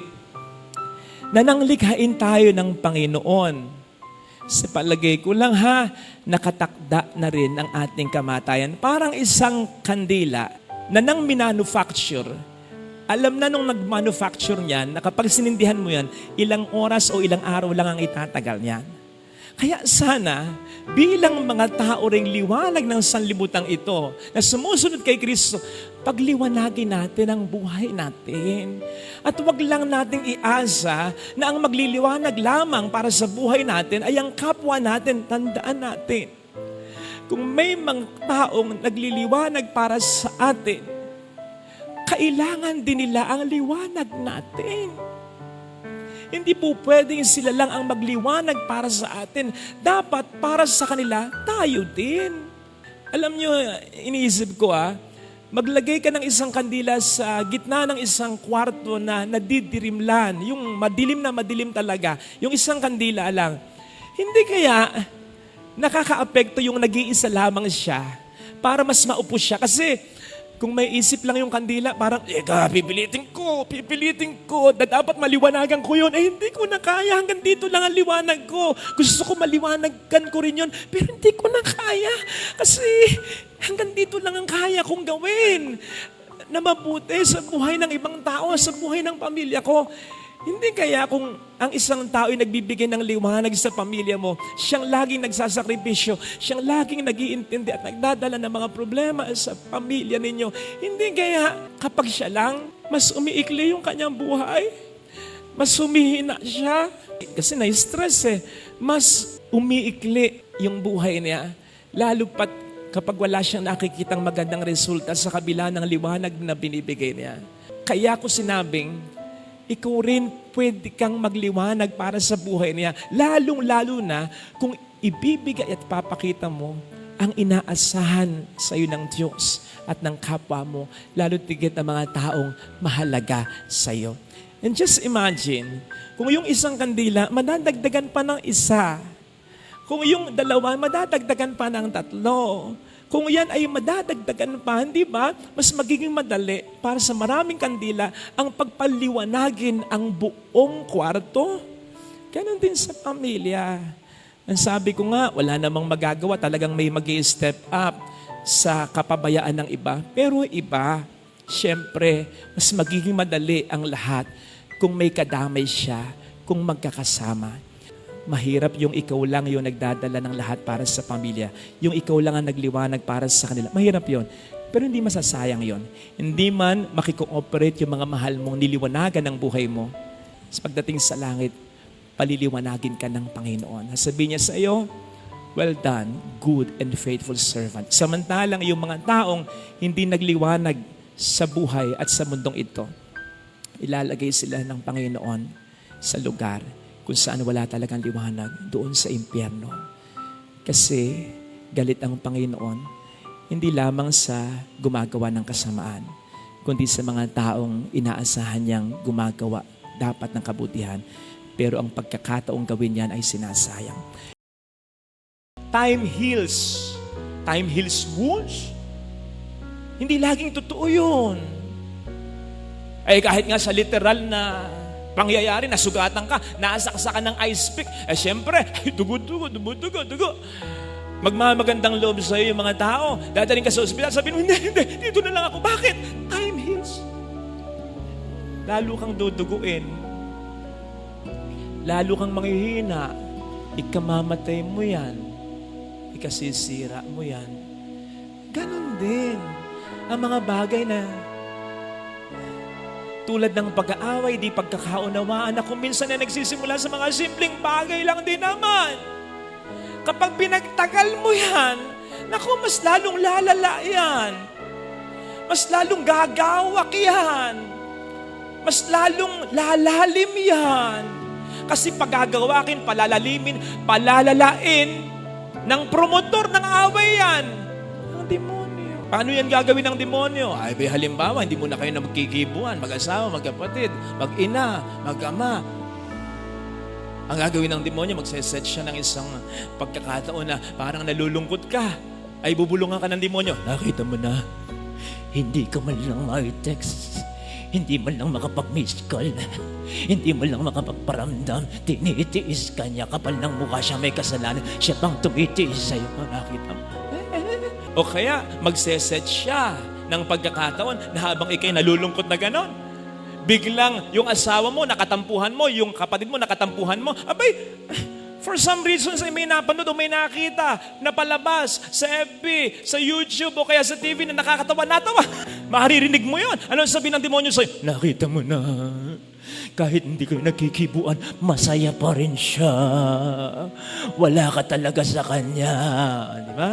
na nanglikhain tayo ng Panginoon. Sa palagay ko lang ha, nakatakda na rin ang ating kamatayan. Parang isang kandila na nang minanufacture, alam na nung nag-manufacture niyan, na kapag sinindihan mo yan, ilang oras o ilang araw lang ang itatagal niyan. Kaya sana, bilang mga tao ring liwanag ng sanlibutan ito, na sumusunod kay Kristo, pagliwanagin natin ang buhay natin. At wag lang nating iasa na ang magliliwanag lamang para sa buhay natin ay ang kapwa natin. Tandaan natin, kung may mga taong nagliliwanag para sa atin, kailangan din nila ang liwanag natin. Hindi po pwedeng sila lang ang magliwanag para sa atin. Dapat para sa kanila, tayo din. Alam nyo, iniisip ko maglagay ka ng isang kandila sa gitna ng isang kwarto na nadidirimlan, yung madilim na madilim talaga, yung isang kandila lang. Hindi kaya nakaka-apekto yung nag-iisa lamang siya para mas maupo siya. Kasi kung may isip lang yung kandila, parang, pipilitin ko, na dapat maliwanagan ko yun. Hindi ko na kaya, hanggang dito lang ang liwanag ko. Gusto ko maliwanagan ko rin yun, pero hindi ko na kaya. Kasi hanggang dito lang ang kaya kong gawin na mabuti sa buhay ng ibang tao, sa buhay ng pamilya ko. Hindi kaya kung ang isang tao ay nagbibigay ng liwanag sa pamilya mo, siyang laging nagsasakripisyo, siyang laging nag-iintindi at nagdadala ng mga problema sa pamilya ninyo, hindi kaya kapag siya lang, mas umiikli yung kanyang buhay? mas humihina siya. Kasi na-stress eh. Mas umiikli yung buhay niya. Lalo pat kapag wala siyang nakikitang magandang resulta sa kabila ng liwanag na binibigay niya. Kaya ko sinabing, ikaw rin pwede kang magliwanag para sa buhay niya. Lalong-lalo na kung ibibigay at papakita mo ang inaasahan sa iyo ng Diyos at ng kapwa mo, lalo tigit ang mga taong mahalaga sa iyo. And just imagine, kung yung isang kandila, madadagdagan pa ng isa. Kung yung dalawa, madadagdagan pa ng tatlo. Kung yan ay madadagdagan pa, hindi ba? Mas magiging madali para sa maraming kandila ang pagpaliwanagin ang buong kwarto. Ganon din sa pamilya. Ang sabi ko nga, wala namang magagawa. Talagang may mag-i-step up sa kapabayaan ng iba. Pero iba, syempre, mas magiging madali ang lahat kung may kadamay siya, kung magkakasama. Mahirap yung ikaw lang yung nagdadala ng lahat para sa pamilya. Yung ikaw lang ang nagliwanag para sa kanila. Mahirap yon. Pero hindi masasayang yon. Hindi man makikooperate yung mga mahal mong niliwanagan ng buhay mo. Sa pagdating sa langit, paliliwanagin ka ng Panginoon. Sabihin niya sa iyo, well done, good and faithful servant. Samantalang yung mga taong hindi nagliwanag sa buhay at sa mundong ito, ilalagay sila ng Panginoon sa lugar kung saan wala talagang liwanag, doon sa impyerno. Kasi galit ang Panginoon, hindi lamang sa gumagawa ng kasamaan, kundi sa mga taong inaasahan niyang gumagawa dapat ng kabutihan. Pero ang pagkakataong gawin yan ay sinasayang. Time heals. Time heals wounds. Hindi laging totoo yun. Ay kahit nga sa literal na pangyayari, nasugatan ka, nasaksakan ng ice pick, syempre, dugo. Magmamagandang loob sa iyo yung mga tao. Dadaling ka sa ospital, sabihin mo, hindi, dito na lang ako. Bakit? Time heals. Lalo kang duduguin. Lalo kang manghihina. Ikamamatay mo yan. Ikasisira mo yan. Ganon din ang mga bagay na tulad ng pag-aaway, di pagkakaunawaan na kung minsan na nagsisimula sa mga simpleng bagay lang din naman. Kapag pinagtagal mo yan, naku, mas lalong lalala yan. Mas lalong gagawak yan. Mas lalong lalalim yan. Kasi pagagawakin, palalalimin, palalalain ng promotor ng away yan. Ang demonyo. Paano yan gagawin ng demonyo? Ay, halimbawa, hindi mo na kayo na magkikibuan, mag-asawa, magkapatid, mag-ina, mag-ama. Ang gagawin ng demonyo, magseset siya ng isang pagkakataon na parang nalulungkot ka. Ay, bubulungan ka ng demonyo. Nakita mo na, hindi ka man lang ma-text. Hindi man lang makapag-miss call. Hindi man lang makapagparamdam. Tinitiis ka niya. Kapal ng mukha siya, may kasalanan. Siya bang tumitiis sa'yo? Nakita mo? O kaya, magseset siya ng pagkakataon na habang ikay nalulungkot na ganon, biglang yung asawa mo, nakatampuhan mo, yung kapatid mo, nakatampuhan mo, abay, for some reasons ay may napanood o may nakita na palabas sa FB, sa YouTube o kaya sa TV na nakakatawa, natawa. Maririnig mo yun. Ano sabihin ng demonyo sa'yo? Nakita mo na. Kahit hindi kayo nagkikibuan, masaya pa rin siya. Wala ka talaga sa kanya. Di ba?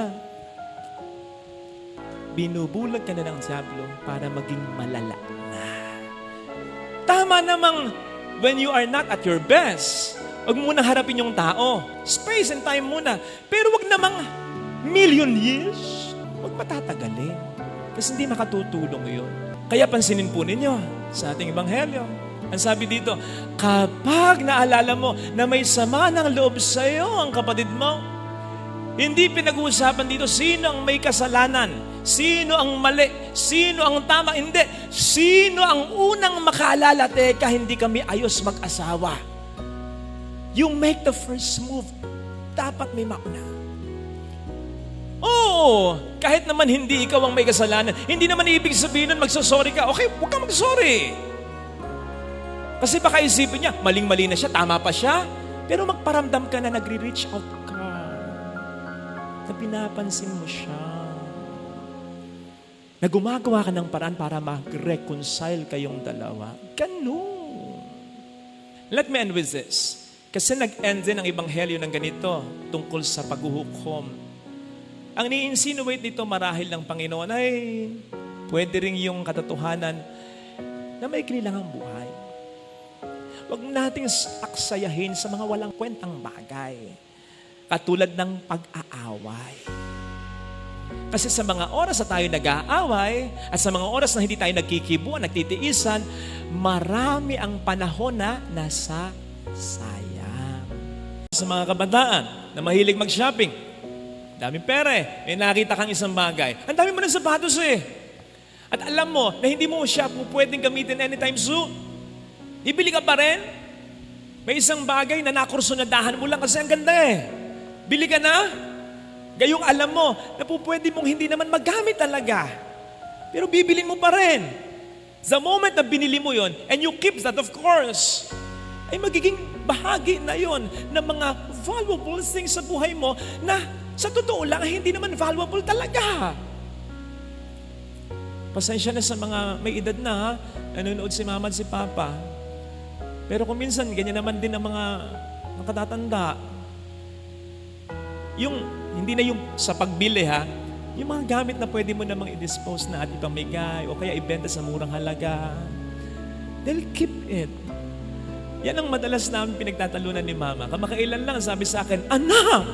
Binubulag ka na ng diablo para maging malala na. Tama namang when you are not at your best, wag muna harapin yung tao. Space and time muna. Pero wag namang million years. Wag matatagalin. Kasi hindi makatutulong yun. Kaya pansinin po ninyo sa ating ebanghelyo. Ang sabi dito, kapag naalala mo na may sama ng loob sa iyo ang kapatid mo, hindi pinag-uusapan dito sino ang may kasalanan, sino ang mali, sino ang tama, hindi. Sino ang unang makaalala, teka, hindi kami ayos mag-asawa. You make the first move. Dapat may mauna. Oo, kahit naman hindi ikaw ang may kasalanan, hindi naman ibig sabihin nun magsasorry ka. Okay, huwag ka magsorry. Kasi baka isipin niya, maling-mali na siya, tama pa siya. Pero magparamdam ka na nagre-reach out ka. Na pinapansin mo siya. Na gumagawa ka ng paraan para mag-reconcile kayong dalawa. Ganun. Let me end with this. Kasi nag-end din ang ebanghelyo ng ganito tungkol sa paghuhukom. Ang ni-insinuate nito marahil ng Panginoon ay pwede rin yung katotohanan na maikli lang ang buhay. Huwag nating aksayahin sa mga walang kwentang bagay. Katulad ng pag-aaway. Kasi sa mga oras na tayo nag-aaway at sa mga oras na hindi tayo nagkikibuan, nagtitiisan, marami ang panahon na nasa sayang. Sa mga kabataan na mahilig mag-shopping, daming pera may nakita kang isang bagay. Ang dami mo ng sapatos At alam mo na hindi mo siya pwedeng gamitin anytime soon. Ibili ka pa rin? May isang bagay na nakursunadahan mo lang kasi ang ganda Bili ka na? Gayong alam mo na pwede mong hindi naman magamit talaga. Pero bibilin mo pa rin. The moment na binili mo yon and you keep that, of course, ay magiging bahagi na yon ng mga valuable things sa buhay mo na sa totoo lang hindi naman valuable talaga. Pasensya na sa mga may edad na nanonood si mama at si papa. Pero kung minsan, ganyan naman din ang mga nakatatanda. Hindi na yung sa pagbili yung mga gamit na pwede mo namang i-dispose na at ipamigay o kaya ibenta sa murang halaga. They'll keep it. Yan ang madalas namin pinagtatalunan ni mama. Kamakailan lang sabi sa akin, anak!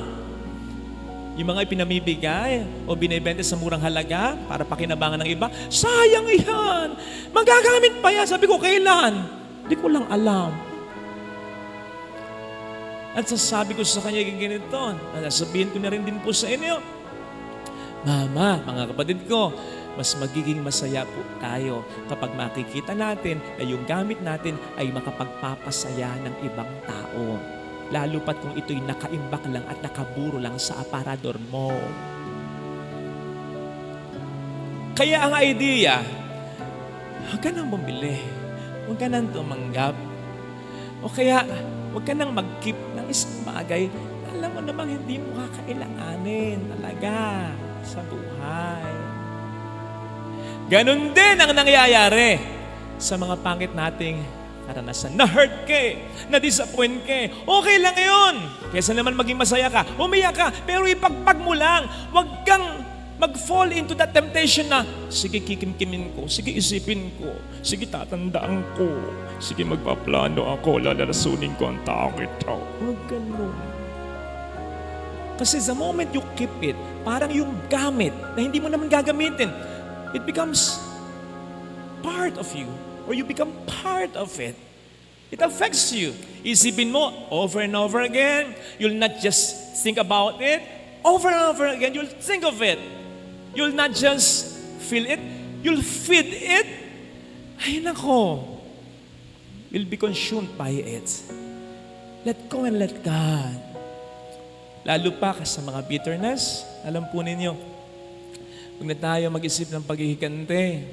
Yung mga ipinamibigay o binibenta sa murang halaga para pakinabangan ng iba, sayang yan! Magagamit pa yan! Sabi ko, kailan? Hindi ko lang alam. At sasabi ko sa kanya ganito, sabihin ko na rin din po sa inyo, Mama, mga kapatid ko, mas magiging masaya po tayo kapag makikita natin na yung gamit natin ay makapagpapasaya ng ibang tao. Lalo pat kung ito'y nakaimbak lang at nakaburo lang sa aparador mo. Kaya ang idea, huwag ka nang bumili. Huwag ka nang tumanggap. O kaya, huwag ka nang mag-keep ng isang bagay na alam mo namang hindi mo kakailanganin talaga sa buhay. Ganon din ang nangyayari sa mga pangit nating karanasan. Na-hurt ka na-disappoint ka okay lang yun. Kesa naman maging masaya ka, umiyak ka, pero ipagpag mo lang. Huwag kang mag-fall into that temptation na, sige kikimkimin ko, sige isipin ko, sige tatandaan ko, sige magpaplano ako, lalarasunin ko ang taong ito. Huwag ganun. Kasi the moment you keep it, parang yung gamit na hindi mo naman gagamitin, it becomes part of you or you become part of it. It affects you. Isipin mo over and over again. You'll not just think about it. Over and over again, you'll think of it. You'll not just feel it, you'll feed it. Ay nako, you'll be consumed by it. Let go and let God. Lalo pa sa mga bitterness, alam po ninyo, huwag na tayo mag-isip ng paghihikante.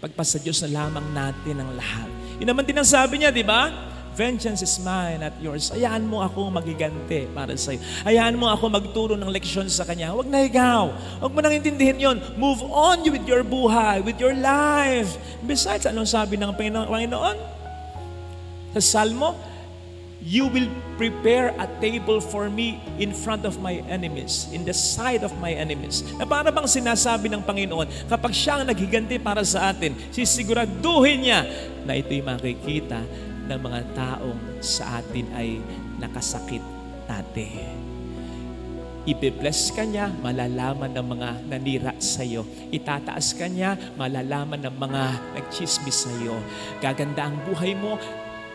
Pagpasa Diyos na lamang natin ang lahat. Yun naman din ang sabi niya, di ba? Vengeance is mine, not yours. Hayaan mo ako magigante para sa'yo. Hayaan mo ako magturo ng leksyon sa Kanya. Huwag na ikaw. Huwag mo nang intindihin yon. Move on with your buhay, with your life. Besides, anong sabi ng Panginoon? Sa Salmo, you will prepare a table for me in front of my enemies, in the sight of my enemies. Na para bang sinasabi ng Panginoon, kapag siya ang naghiganti para sa atin, sisiguraduhin niya na ito'y makikita ng mga taong sa atin ay nakasakit dati. Ibe-bless ka niya, malalaman ng mga nanira sa iyo. Itataas ka niya, malalaman ng mga nagchismis sa iyo. Gaganda ang buhay mo,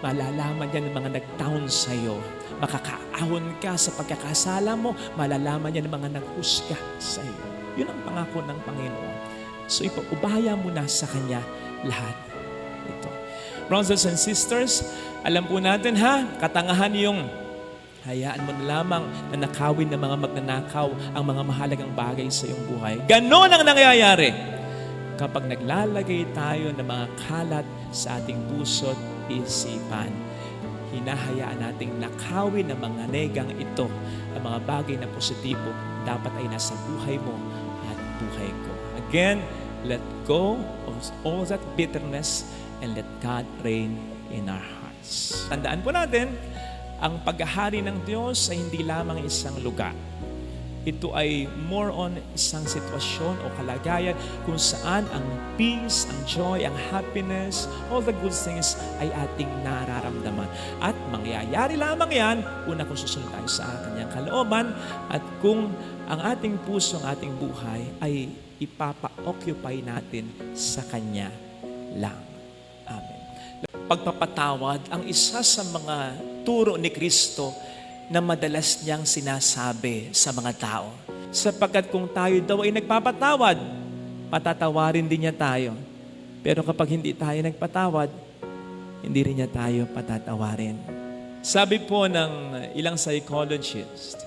malalaman niya ng mga nag-down sa iyo. Makakaahon ka sa pagkakasala mo, malalaman niya ng mga naghusga sa iyo. Yun ang pangako ng Panginoon. So ipaubaya mo na sa Kanya lahat ito. Brothers and sisters, alam po natin katangahan yung hayaan mo na lamang na nakawin ng mga magnanakaw ang mga mahalagang bagay sa iyong buhay. Ganon ang nangyayari kapag naglalagay tayo ng mga kalat sa ating puso't isipan. Hinahayaan nating nakawin ng mga negang ito, ang mga bagay na positibo dapat ay nasa buhay mo at buhay ko. Again, let go of all that bitterness and let God reign in our heart. peace. Tandaan po natin, ang paghahari ng Diyos ay hindi lamang isang lugar. Ito ay more on isang sitwasyon o kalagayan kung saan ang peace, ang joy, ang happiness, all the good things ay ating nararamdaman. At mangyayari lamang yan, una kung susunod tayo sa kanyang kalooban at kung ang ating puso, ang ating buhay ay ipapa-occupy natin sa Kanya lang. Amen. Pagpapatawad ang isa sa mga turo ni Kristo na madalas niyang sinasabi sa mga tao. Sapagkat kung tayo daw ay nagpapatawad, patatawarin din niya tayo. Pero kapag hindi tayo nagpatawad, hindi rin niya tayo patatawarin. Sabi po ng ilang psychologist,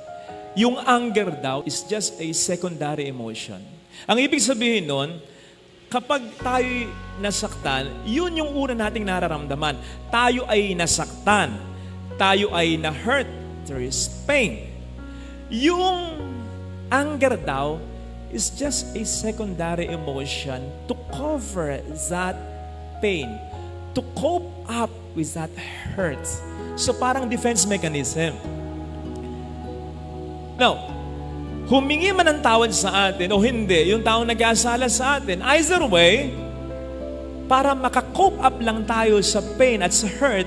yung anger daw is just a secondary emotion. Ang ibig sabihin nun, kapag tayo nasaktan, yun yung una nating nararamdaman. Tayo ay nasaktan. Tayo ay na-hurt. There is pain. Yung anger daw is just a secondary emotion to cover that pain, to cope up with that hurt. So parang defense mechanism. Now, humingi man ng tawad sa atin o hindi, yung taong nag-aasala sa atin, either way, para makakope up lang tayo sa pain at sa hurt,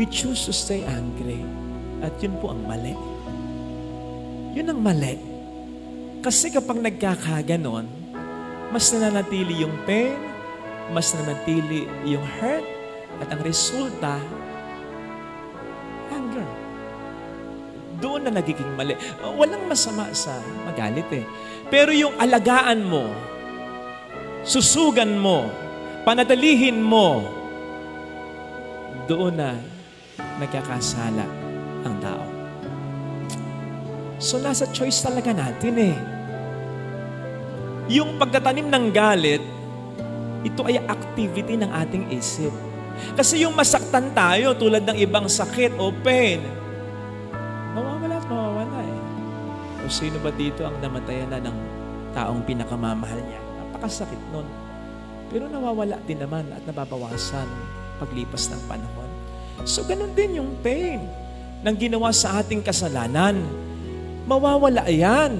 we choose to stay angry. At yun po ang mali. Yun ang mali. Kasi kapag nagkakaganon, mas nananatili yung pain, mas nananatili yung hurt, at ang resulta, anger. Doon na nagiging mali. Walang masama sa magalit eh. Pero yung alagaan mo, susugan mo, panatilihin mo, doon na nagkakasala ang tao. So nasa choice talaga natin eh. Yung pagtatanim ng galit, ito ay activity ng ating isip. Kasi yung masaktan tayo tulad ng ibang sakit o pain, mawawala at mawawala eh. O sino ba dito ang namatayan na ng taong pinakamamahal niya? Napakasakit nun. Pero nawawala din naman at nababawasan paglipas ng panahon. So ganun din yung pain ng ginawa sa ating kasalanan. Mawawala yan.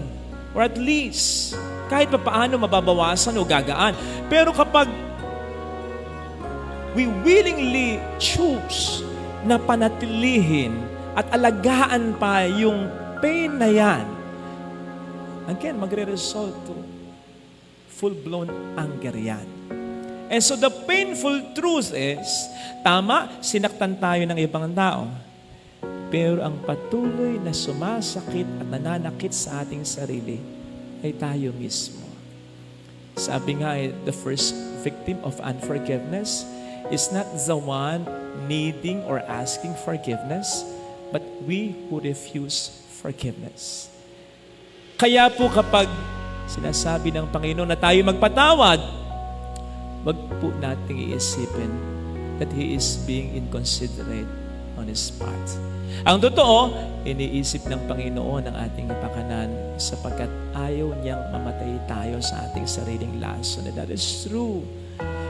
Or at least, kahit pa paano mababawasan o gagaan. Pero kapag we willingly choose na panatilihin at alagaan pa yung pain na yan, again, magre-result to full-blown anger yan. And so the painful truth is, tama, sinaktan tayo ng ibang tao. Pero ang patuloy na sumasakit at nananakit sa ating sarili ay tayo mismo. Sabi nga, the first victim of unforgiveness is not the one needing or asking forgiveness, but we who refuse forgiveness. Kaya po kapag sinasabi ng Panginoon na tayo magpatawad, wag po nating iisipin that He is being inconsiderate on His part. Ang totoo, iniisip ng Panginoon ang ating kapakanan sapagkat ayaw niyang mamatay tayo sa ating sariling lason. And that is true.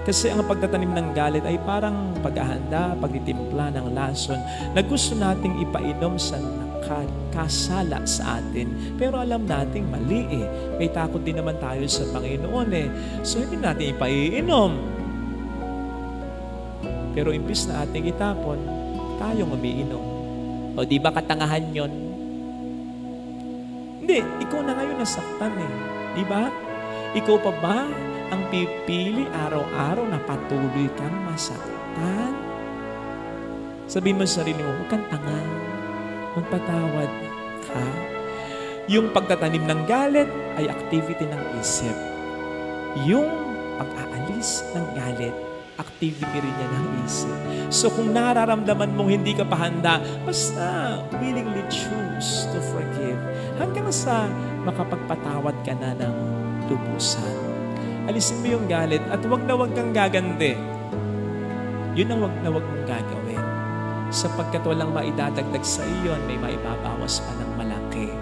Kasi ang pagtatanim ng galit ay parang paghahanda, pagtitimpla ng lason na gusto nating ipainom sa kasala sa atin. Pero alam nating mali eh. May takot din naman tayo sa Panginoon eh. So hindi natin ipaiinom. Pero imbis na ating itapon, tayong umiinom. O di ba katangahan yon? Hindi, ikaw na ngayon nasaktan eh. Di ba? Ikaw pa ba ang pipili araw-araw na patuloy kang masaktan? Sabihin mo sa sarili mo, huwag kang tanga. Magpatawad ka. Yung pagtatanim ng galit ay activity ng isip. Yung pag-aalis ng galit, activity rin niya ng isip. So kung nararamdaman mong hindi ka pa handa, basta willingly choose to forgive hanggang sa makapagpatawad ka na ng lubusan. Alisin mo yung galit at wag na wag kang gagande. Yun ang wag na wag mong gagawin. Sapagkat walang maidadagdag sa iyon, may maibabawas pa ng malaki.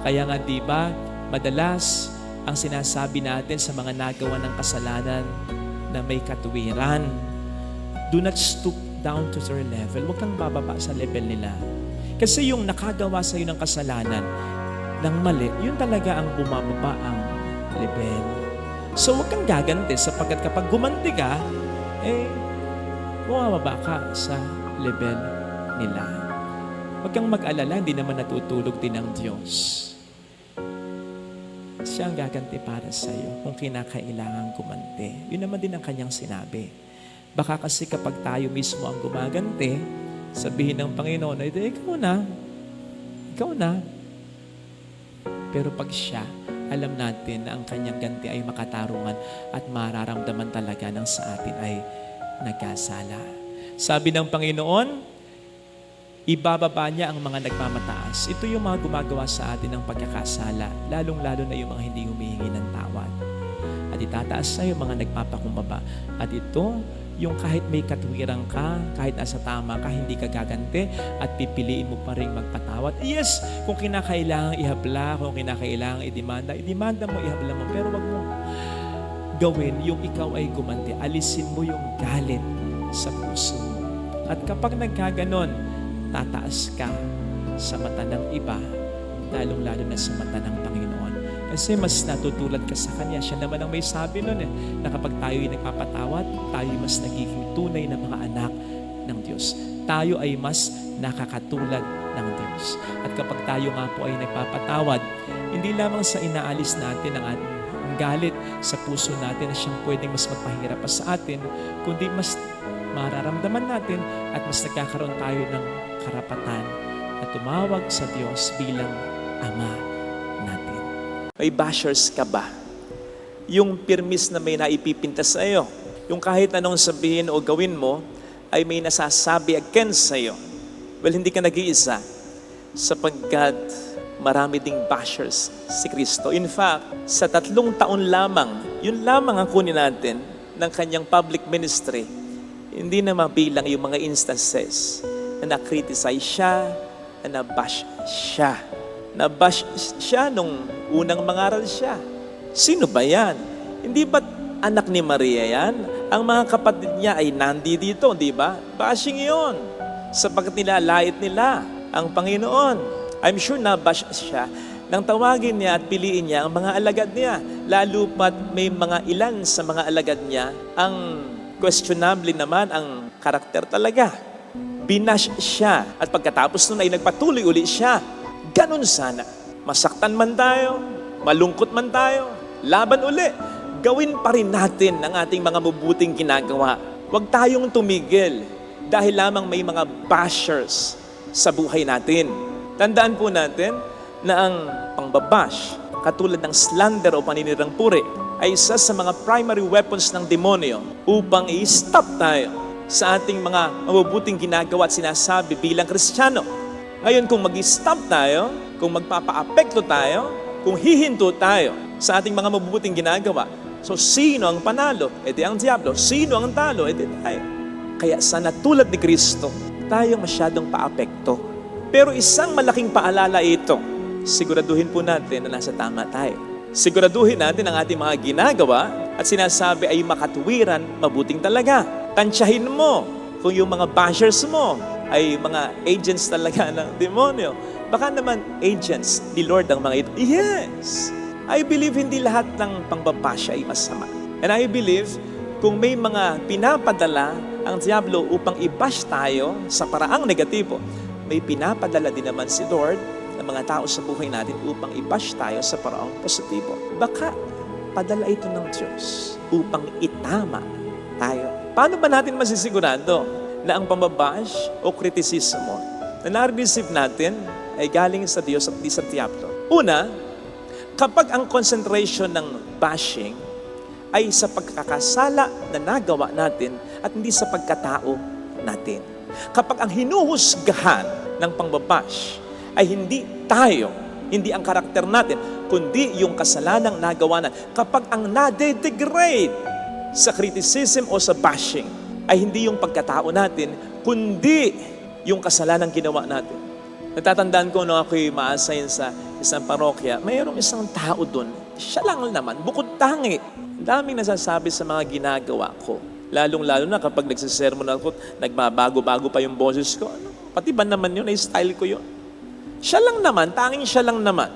Kaya nga diba, madalas ang sinasabi natin sa mga nagawa ng kasalanan na may katuwiran, Do not stoop down to their level. Huwag kang bababa sa level nila. Kasi yung nakagawa sa iyo ng kasalanan, ng mali, yun talaga ang bumababa ang level. So huwag kang gaganti sapagkat kapag gumanti ka, bumababa ka sa level nila. Huwag kang mag-alala, hindi naman natutulog din ang Diyos. Siya ang gaganti para sa iyo kung kinakailangan gumanti. Yun naman din ang kanyang sinabi. Baka kasi kapag tayo mismo ang gumaganti, sabihin ng Panginoon, ikaw na. Pero pag siya, alam natin na ang kanyang ganti ay makatarungan at mararamdaman talaga ng sa atin ay nagkasala. Sabi ng Panginoon, ibababa niya ang mga nagmamataas. Ito yung mga gumagawa sa atin ng pagkakasala, lalong-lalo na yung mga hindi humihingi ng tawad. At itataas na yung mga nagpapakumbaba. At ito, yung kahit may katuwiran ka, kahit nasa tama ka, hindi ka gaganti at pipiliin mo pa rin magpatawad. Yes, kung kinakailangan ihabla, kung kinakailangan idemanda mo, ihabla mo. Pero wag mo gawin yung ikaw ay gumanti. Alisin mo yung galit sa puso mo. At kapag nagkaganon, tataas ka sa mata ng iba, lalong-lalo na sa mata ng Panginoon. Kasi mas natutulad ka sa Kanya. Siya naman ang may sabi nun na kapag tayo'y nagpapatawad, tayo mas nagiging tunay na mga anak ng Diyos. Tayo ay mas nakakatulad ng Diyos. At kapag tayo nga po ay nagpapatawad, hindi lamang sa inaalis natin ang galit sa puso natin na siyang pwedeng mas magpahirap pa sa atin, kundi mas mararamdaman natin at mas nagkakaroon tayo ng karapatan na tumawag sa Diyos bilang Ama natin. May bashers ka ba? Yung pirmis na may naipipinta sa iyo. Yung kahit anong sabihin o gawin mo ay may nasasabi against sa iyo. Well, hindi ka nag-iisa sapagkat marami ding bashers si Kristo. In fact, sa 3 taon lamang, yun lamang ang kunin natin ng kanyang public ministry. Hindi na mabilang yung mga instances na na-criticize siya, na na-bash siya. Na-bash siya nung unang mangaral siya. Sino ba yan? Hindi ba anak ni Maria yan? Ang mga kapatid niya ay nandi dito, di ba? Bashing yon. Sapagkat nilalait nila ang Panginoon. I'm sure na-bash siya nang tawagin niya at piliin niya ang mga alagad niya. Lalo pat may mga ilan sa mga alagad niya ang questionable naman ang karakter talaga. Binash siya at pagkatapos nun ay nagpatuloy uli siya. Ganon sana. Masaktan man tayo, malungkot man tayo, laban uli. Gawin pa rin natin ang ating mga mabuting ginagawa. Huwag tayong tumigil dahil lamang may mga bashers sa buhay natin. Tandaan po natin na ang pangbabash, katulad ng slander o paninirang puri, ay isa sa mga primary weapons ng demonyo upang i-stop tayo sa ating mga mabubuting ginagawa at sinasabi bilang Kristiyano. Ngayon, kung mag-stop tayo, kung magpapa-apekto tayo, kung hihinto tayo sa ating mga mabubuting ginagawa, so sino ang panalo? Edi ang diablo. Sino ang talo? Edi tayo. Kaya sana tulad ni Kristo, tayo masyadong pa-apekto. Pero isang malaking paalala ito, siguraduhin po natin na nasa tama tayo. Siguraduhin natin ang ating mga ginagawa at sinasabi ay makatuwiran, mabuting talaga. Tansyahin mo kung yung mga bashers mo ay mga agents talaga ng demonyo. Baka naman agents ni Lord ang mga ito. Yes! I believe hindi lahat ng pangbabasya ay masama. And I believe kung may mga pinapadala ang diablo upang i-bash tayo sa paraang negatibo, may pinapadala din naman si Lord ng mga tao sa buhay natin upang i-bash tayo sa paraang positibo. Baka padala ito ng Diyos upang itama tayo. Paano ba natin masisigurado na ang pambabash o kritisismo na na-receive natin ay galing sa Diyos at di sa diablo? Una, kapag ang concentration ng bashing ay sa pagkakasala na nagawa natin at hindi sa pagkatao natin. Kapag ang hinuhusgahan ng pangbabash ay hindi tayo, hindi ang karakter natin, kundi yung kasalanang nagawa natin. Kapag ang nade-degrade sa criticism o sa bashing ay hindi yung pagkatao natin, kundi yung kasalanang ginawa natin. Natatandaan ko nung ako'y ma-assign sa isang parokya, mayroong isang tao doon. Siya lang naman, bukod tangi. Daming nasasabi sa mga ginagawa ko. Lalong-lalo na kapag nagsisermon ako, nagbabago-bago pa yung boses ko. Ano? Pati ba naman yun? Ay style ko yun. Siya lang naman, tanging siya lang naman.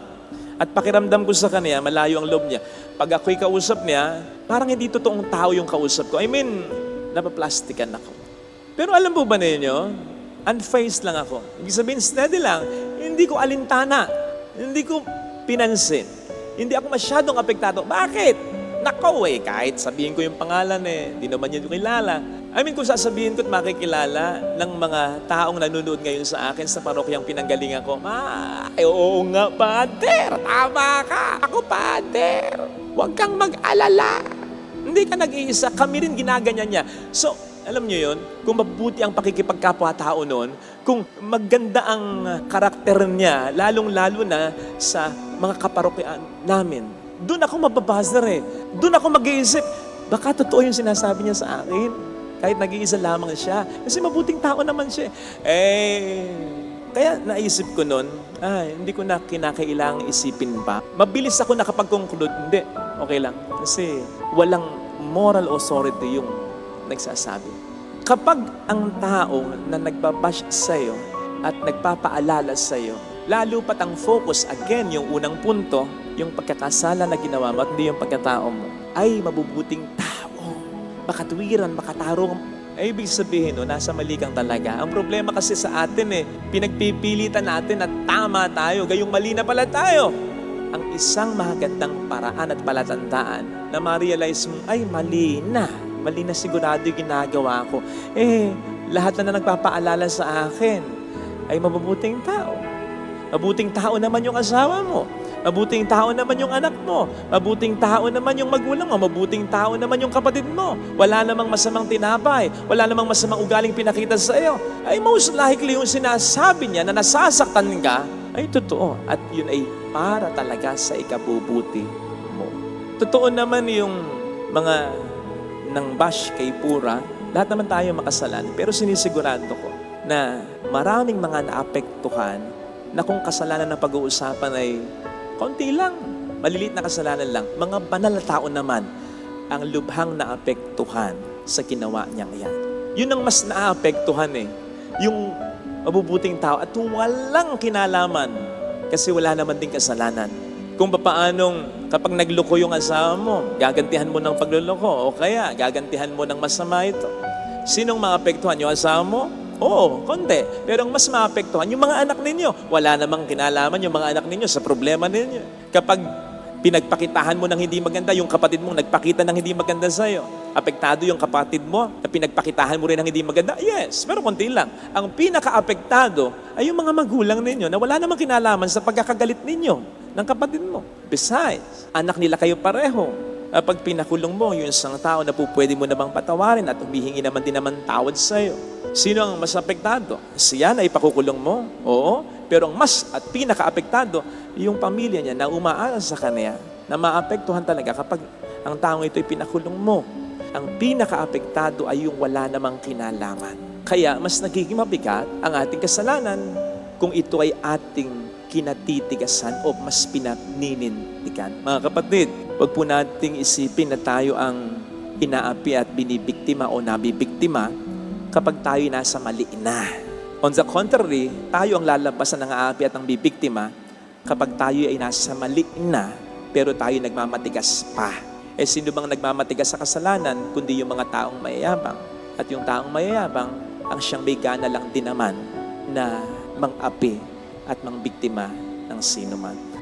At pakiramdam ko sa kanya, malayo ang loob niya. Pag ako'y kausap niya, parang hindi totoong tao yung kausap ko. I mean, napaplastikan ako. Pero alam po ba ninyo, unfazed lang ako. Ibig sabihin, steady lang. Hindi ko alintana. Hindi ko pinansin. Hindi ako masyadong apektado. Bakit? Nakaw kahit sabihin ko yung pangalan di naman yun yung kilala. I mean, kung sasabihin ko at makikilala ng mga taong nanonood ngayon sa akin sa parokyang pinanggalingan ko, oo nga, Pader, tama ka. Ako, Pader, huwag kang mag-alala. Hindi ka nag-iisa, kami rin ginaganyan niya. So, alam niyo yun, kung mabuti ang pakikipagkapwa-tao noon, kung maganda ang karakter niya, lalong-lalo na sa mga kaparokyaan namin, doon ako mababazar Doon ako mag-iisip, baka totoo yung sinasabi niya sa akin. Kahit nag-iisa lamang siya. Kasi mabuting tao naman siya. Kaya naisip ko noon, hindi ko na kinakailangang isipin pa. Mabilis ako nakapag-conclude, hindi, okay lang. Kasi walang moral authority yung nagsasabi. Kapag ang tao na nagbabash sa'yo at nagpapaalala sa'yo, lalo pat ang focus, again, yung unang punto, yung pagkakasala na ginawa mo at hindi yung pagkatao mo, ay mabubuting tao. Makatwiran, makatarong. Ay, ibig sabihin, nasa mali kang talaga. Ang problema kasi sa atin pinagpipilitan natin na tama tayo, gayong mali na pala tayo. Ang isang magandang paraan at palatandaan na ma-realize mo, ay mali na sigurado yung ginagawa ko. Lahat na nagpapaalala sa akin ay mabubuting tao. Mabuting tao naman yung asawa mo. Mabuting tao naman yung anak mo. Mabuting tao naman yung magulang mo. Mabuting tao naman yung kapatid mo. Wala namang masamang tinapay. Wala namang masamang ugaling pinakita sa iyo. Ay most likely yung sinasabi niya na nasasaktan ka, ay totoo. At yun ay para talaga sa ikabubuti mo. Totoo naman yung mga nang bash kay Pura. Lahat naman tayo makasalanan. Pero sinisigurado ko na maraming mga naapektuhan na kung kasalanan na pag-uusapan ay konti lang, maliliit na kasalanan lang. Mga banal na tao naman ang lubhang naapektuhan sa ginawa niyang yan. Yun ang mas naapektuhan yung mabubuting tao at walang kinalaman kasi wala naman din kasalanan. Kung paanong kapag nagloko yung asawa mo, gagantihan mo ng pagluloko o kaya gagantihan mo ng masama ito. Sinong maapektuhan? Yung asawa mo? Oo, konti. Pero ang mas maapektuhan, yung mga anak ninyo. Wala namang kinalaman yung mga anak ninyo sa problema ninyo. Kapag pinagpakitahan mo ng hindi maganda, yung kapatid mong nagpakita ng hindi maganda sa'yo, apektado yung kapatid mo na pinagpakitahan mo rin ng hindi maganda? Yes, pero konti lang. Ang pinaka-apektado ay yung mga magulang ninyo na wala namang kinalaman sa pagkakagalit ninyo ng kapatid mo. Besides, anak nila kayo pareho. Pag pinakulong mo, yung isang tao na po pwede mo namang patawarin at humihingi naman din naman tawad sa'yo. Sino ang mas apektado? Siya na ipakukulong mo? Oo. Pero ang mas at pinaka-apektado, yung pamilya niya na umaasa sa kanya, na maapektuhan talaga kapag ang taong ito ay pinakulong mo. Ang pinaka-apektado ay yung wala namang kinalaman. Kaya mas nagiging mabigat ang ating kasalanan kung ito ay ating kinatitigasan o mas pinaninindigan. Mga kapatid, huwag po nating isipin na tayo ang inaapi at binibiktima o nabibiktima kapag tayo nasa mali na. On the contrary, tayo ang lalabasan ng aapi at ng bibiktima kapag tayo ay nasa mali na pero tayo nagmamatigas pa. Sino bang nagmamatigas sa kasalanan kundi yung mga taong mayayabang? At yung taong mayayabang ang siyang may gana lang din naman na mang-api at mang-biktima ng sino man.